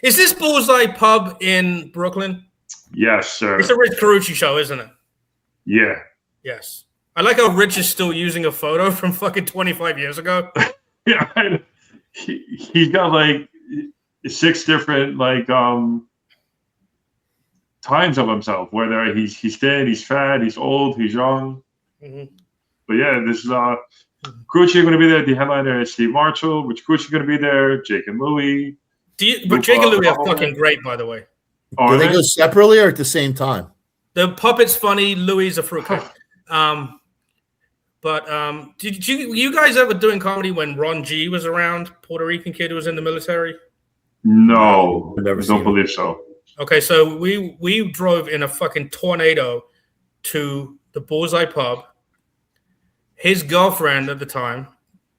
Is this Bullseye Pub in Brooklyn? Yes, sir. It's a Rich Carucci show, isn't it? Yeah. Yes. I like how Rich is still using a photo from fucking 25 years ago. Yeah. He's got like 6 different like times of himself, whether he's thin, he's fat, he's old, he's young. Mm-hmm. But yeah, this is Carucci going to be there. The headliner is Steve Marshall. Which Carucci going to be there? Jake and Louie. But Jake and Louie are fucking great, by the way. Do they go separately or at the same time? The puppet's funny. Louie's a fruitcake. Did you guys ever doing comedy when Ron G was around? Puerto Rican kid who was in the military? No, I don't believe so. Okay, so we drove in a fucking tornado to the Bullseye Pub. His girlfriend at the time,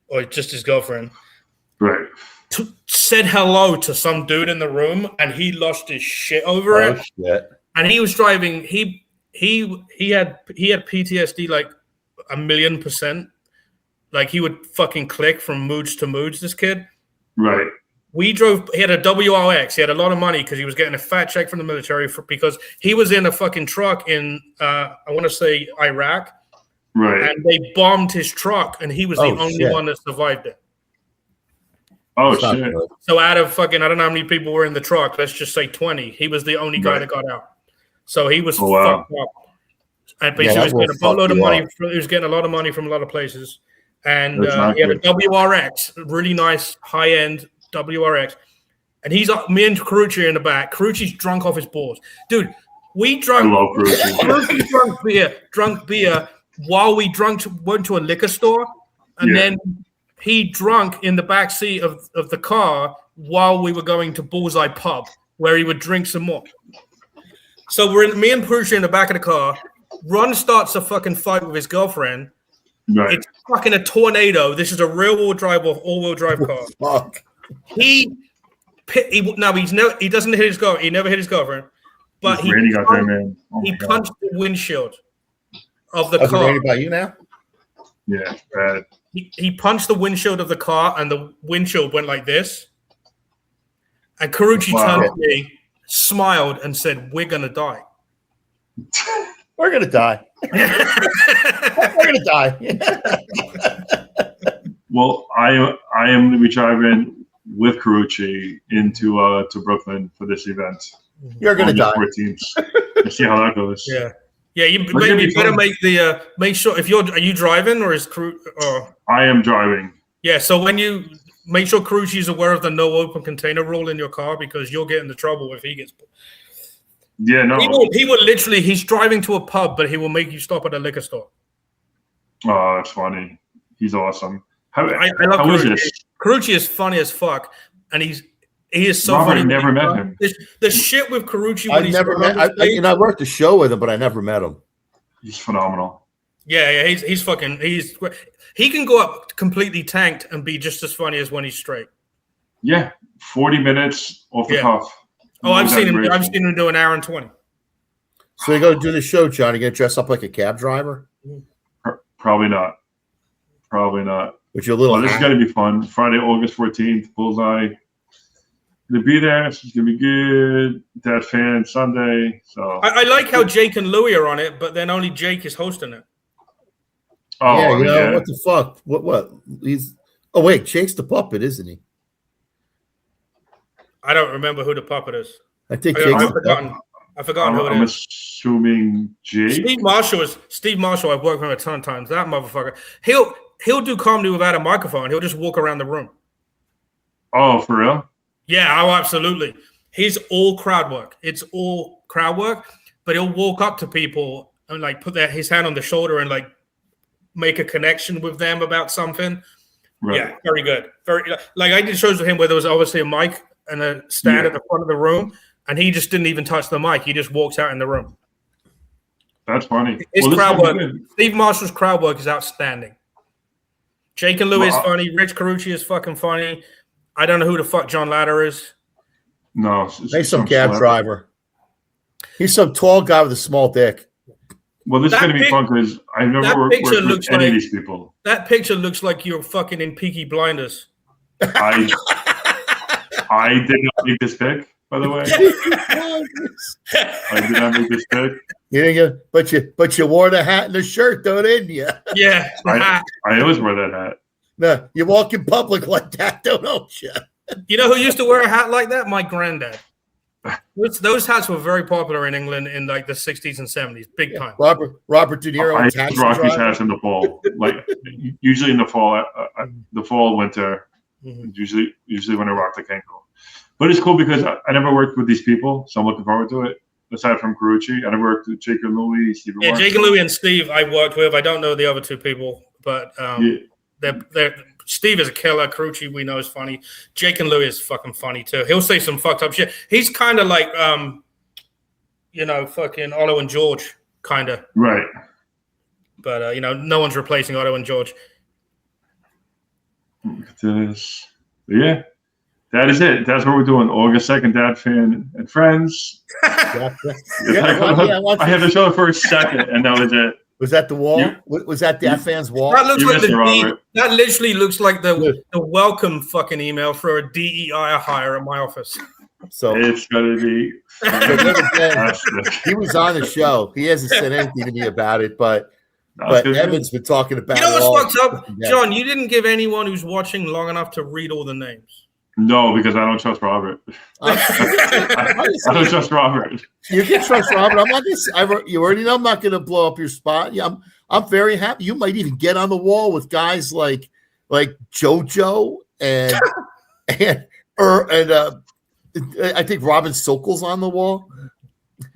or just his girlfriend, right, said hello to some dude in the room, and he lost his shit over it. Shit. And he was driving. He had PTSD like 1,000,000%. Like he would fucking click from moods to moods. This kid, right. We drove. He had a WRX. He had a lot of money because he was getting a fat check from the military because he was in a fucking truck in I want to say Iraq. Right. And they bombed his truck, and he was the only one that survived it. Oh shit! So out of fucking, I don't know how many people were in the truck. Let's just say 20. He was the only guy that got out. So he was fucked up. And he was getting a boatload of money. He was getting a lot of money from a lot of places, and he had a WRX, really nice high-end WRX. And he's me and Carucci in the back. Carucci's drunk off his balls, dude. We drunk. I love Carucci. Carucci drunk beer while we went to a liquor store, and then he drunk in the back seat of the car while we were going to Bullseye Pub, where he would drink some more. So me and Carucci in the back of the car. Ron starts a fucking fight with his girlfriend. Right. It's fucking a tornado. This is a all-wheel drive car. Fuck. He doesn't hit his girlfriend. He never hit his girlfriend. But he punched the windshield of the car. Is it about you now? Yeah, bad. He punched the windshield of the car, and the windshield went like this. And Carucci turned to me, smiled, and said, "We're gonna die." We're gonna die. We're gonna die. Well, I am going to be driving with Carucci into to Brooklyn for this event. You're gonna die. 14th. Let's see how that goes. Yeah. Yeah, you better make sure are you driving or is Carucci? I am driving. Yeah, so when you make sure Carucci is aware of the no open container rule in your car because you'll get into trouble if he gets. Yeah, no. He will literally. He's driving to a pub, but he will make you stop at a liquor store. Oh, that's funny. He's awesome. I love Carucci. Carucci is funny as fuck, and he is so Robert, funny. I never met him. The shit with Carucci. I never met. I worked a show with him, but I never met him. He's phenomenal. Yeah, he's fucking. He can go up completely tanked and be just as funny as when he's straight. Yeah, 40 minutes off the cuff. Oh, I've seen him do an hour and 20. So you go to do the show, John. You gonna dress up like a cab driver? Probably not. With your little. This is gonna be fun. Friday, August 14th, Bullseye. Gonna be there. It's gonna be good. That fan Sunday. So I like how Jake and Louie are on it, but then only Jake is hosting it. Oh yeah, what the fuck? What? He's. Oh wait, Jake's the puppet, isn't he? I don't remember who the puppet is. I think I've forgotten who it is. I'm assuming Jake. Steve Marshall. I've worked with him a ton of times. That motherfucker. He'll do comedy without a microphone. He'll just walk around the room. Oh, for real? Yeah, oh, absolutely. He's all crowd work. It's all crowd work, but he'll walk up to people and like put his hand on the shoulder and like make a connection with them about something. Right. Yeah, very good. Very like I did shows with him where there was obviously a mic and a stand at the front of the room, and he just didn't even touch the mic. He just walked out in the room. That's funny. His crowd work. Steve Marshall's crowd work is outstanding. Jake and Louie is funny. Rich Carucci is fucking funny. I don't know who the fuck John Ladder is. No, he's some cab driver. He's some tall guy with a small dick. Well, this is going to be fun because I've never worked with any of these people. That picture looks like you're fucking in Peaky Blinders. I did not make this pic, by the way. I did not make this pic. You didn't get, but you wore the hat and the shirt, though, didn't you? Yeah, I always wear that hat. No, you walk in public like that, don't you? You know who used to wear a hat like that? My granddad. Those hats were very popular in England in like the 60s and 70s, big time. Robert De Niro. I rock these hats in the fall, like usually in the fall, winter. Mm-hmm. Usually when I rock the Kenko. But it's cool because I never worked with these people, so I'm looking forward to it. Aside from Carucci, I never worked with Jake and Louie, Steve. Yeah, Jake and Louie and Steve I worked with. I don't know the other two people, but they're Steve is a killer. Carucci we know is funny. Jake and Louie is fucking funny too. He'll say some fucked up shit. He's kind of like fucking Otto and George kind of. Right. But no one's replacing Otto and George. Look at this. But yeah, that is it. That's what we're doing. August 2nd, Dad Fan and Friends. I had to show it for a second, and that was it. Was that the wall? Was that Dad Fan's wall? That looks like that literally looks like the welcome fucking email for a DEI hire at my office. So it's gonna be. He was on the show. He hasn't said anything to me about it, but Evan's been talking about it. You know what's fucked up, John? You didn't give anyone who's watching long enough to read all the names. No, because I don't trust Robert. I don't trust Robert. You can trust Robert. I'm not gonna. You already know I'm not going to blow up your spot. Yeah, I'm very happy. You might even get on the wall with guys like JoJo and I think Robin Sokol's on the wall.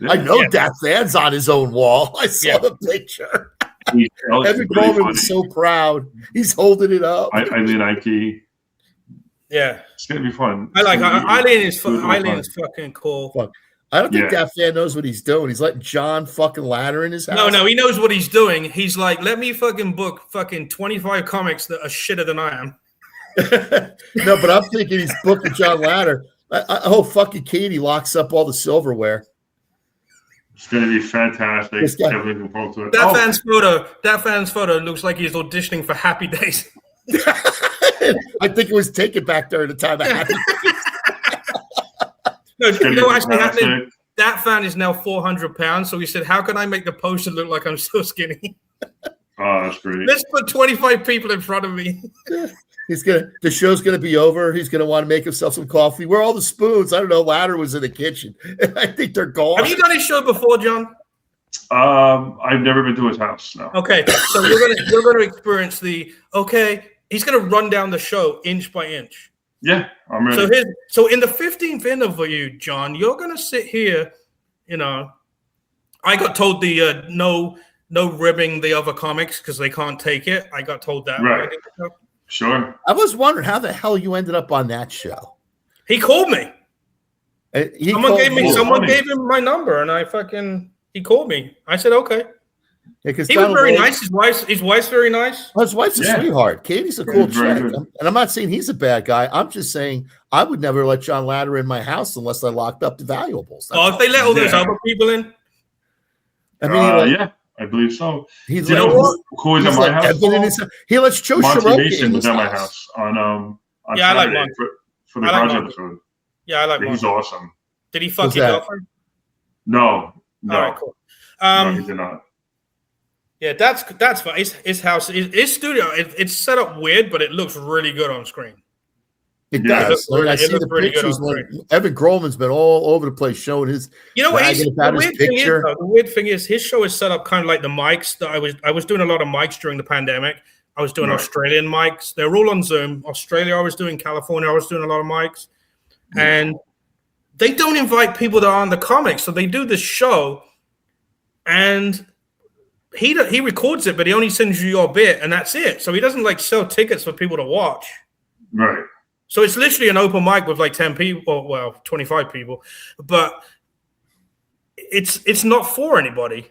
Yeah. I know Dad Fan's on his own wall. I saw the picture. Evan Coleman is so proud. He's holding it up. Eileen Ike. Yeah, it's gonna be fun. I like Eileen is fucking cool. Fuck. I don't think that fan knows what he's doing. He's letting John fucking Ladder in his house. No, he knows what he's doing. He's like, let me fucking book fucking 25 comics that are shitter than I am. No, but I'm thinking he's booking John Ladder. I hope fucking Katie locks up all the silverware. It's gonna be fantastic. That fan's photo looks like he's auditioning for Happy Days. I think it was taken back during the time of Happy Days. No, you know what's actually happening? That fan is now 400 pounds. So he said, how can I make the poster look like I'm so skinny? Oh, that's great. Let's put 25 people in front of me. The show's gonna be over. He's gonna want to make himself some coffee. Where are all the spoons? I don't know. Ladder was in the kitchen. I think they're gone. Have you done his show before, John? I've never been to his house. No. Okay, so you're gonna experience he's gonna run down the show inch by inch. Yeah, I'm ready. So in the 15th interview, John, you're gonna sit here. I got told the no ribbing the other comics because they can't take it. I got told that. Right. Sure. I was wondering how the hell you ended up on that show. He called me. Someone gave him my number, and he called me. I said okay. Yeah, he was very nice. His wife's very nice. His wife's a sweetheart. Katie's a cool chick. And I'm not saying he's a bad guy. I'm just saying I would never let John Ladder in my house unless I locked up the valuables. If they let all those other people in. I mean, I believe so. Who is at my house? He lets Joe Monty Mason was at my house on Saturday I like Monty. For the garage episode. Yeah, I like Monty. He's awesome. Did he fuck your girlfriend? No. All right, cool. No, he did not. Yeah, that's fine. His house, his studio, it's set up weird, but it looks really good on screen. It does. I see the pictures. Evan Grohlman's been all over the place showing his. You know what? The weird thing is, his show is set up kind of like the mics that I was doing a lot of mics during the pandemic. I was doing Australian mics. They're all on Zoom. Australia, I was doing. California, I was doing a lot of mics, and they don't invite people that are on the comics. So they do this show, and he records it, but he only sends you your bit, and that's it. So he doesn't like sell tickets for people to watch. Right. So it's literally an open mic with like 10 people, well, 25 people, but it's not for anybody,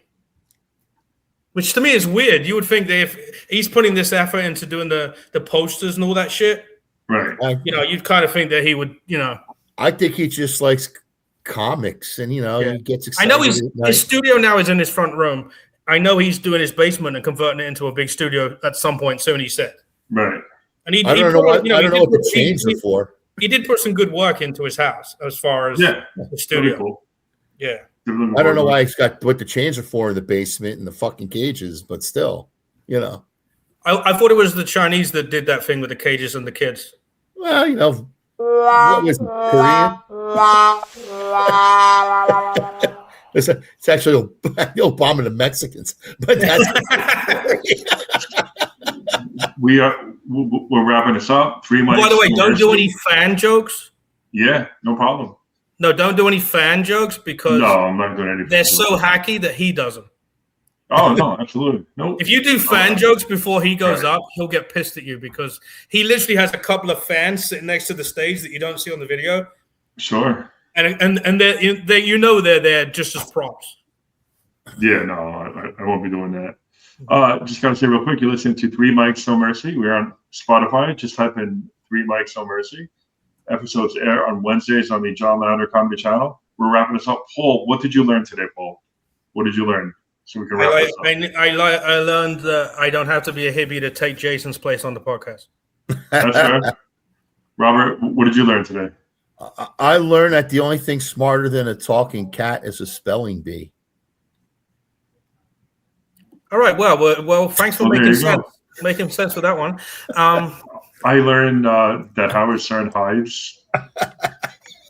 which to me is weird. You would think that if he's putting this effort into doing the posters and all that shit, right? You'd kind of think that he would, I think he just likes comics, and he gets excited. I know his studio now is in his front room. I know he's doing his basement and converting it into a big studio at some point soon. He said, right. And I don't know what the chains are for. He did put some good work into his house as far as the studio. Cool. Yeah. I don't know why he's got what the chains are for in the basement and the fucking cages, but still, I thought it was the Chinese that did that thing with the cages and the kids. Well, what was it, Korean? It's actually Obama the Mexicans, but that's we're wrapping this up. 3 mics. By the way, don't do any fan jokes. Yeah, no problem. No, don't do any fan jokes because I'm not doing anything. They're so hacky that he doesn't. Oh no, absolutely. No. If you do fan jokes before he goes up, he'll get pissed at you because he literally has a couple of fans sitting next to the stage that you don't see on the video. Sure. And they're there just as props. Yeah, no, I won't be doing that. Just gotta say real quick, you're listening to 3 Mics No Mercy. We're on Spotify. Just type in 3 Mics No Mercy. Episodes air on Wednesdays on the John Louder Comedy Channel. We're wrapping this up. Paul, what did you learn today, Paul? What did you learn? So we can wrap this up. I learned that I don't have to be a hippie to take Jason's place on the podcast. That's fair. Robert, what did you learn today? I learned that the only thing smarter than a talking cat is a spelling bee. All right. Well. Thanks for making sense with that one. I learned that Howard Stern hides.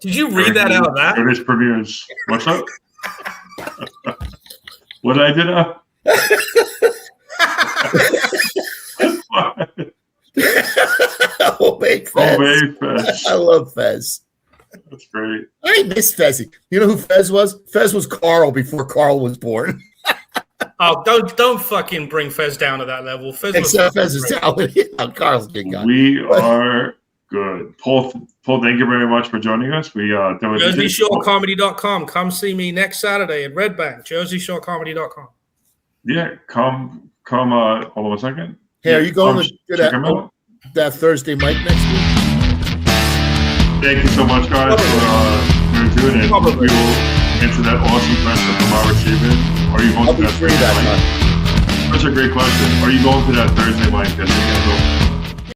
Did you read that out of that? It is premieres. What's up? What did I do now? Obey Fez. I love Fez. That's great. I miss Fezzy. You know who Fez was? Fez was Carl before Carl was born. Oh, don't fucking bring Fez down to that level. Fez is talented. Carl's a good guy. We are good. Paul, thank you very much for joining us. JerseyShoreComedy.com. Come see me next Saturday in Red Bank. JerseyShoreComedy.com. Yeah, come. Hold on a second. Hey, are you going to that Thursday mic next week? Thank you so much, guys, for doing it. We will answer that awesome question from Robert Steven. Are you going to that Thursday mic? That's a great question. Are you going to that Thursday mic?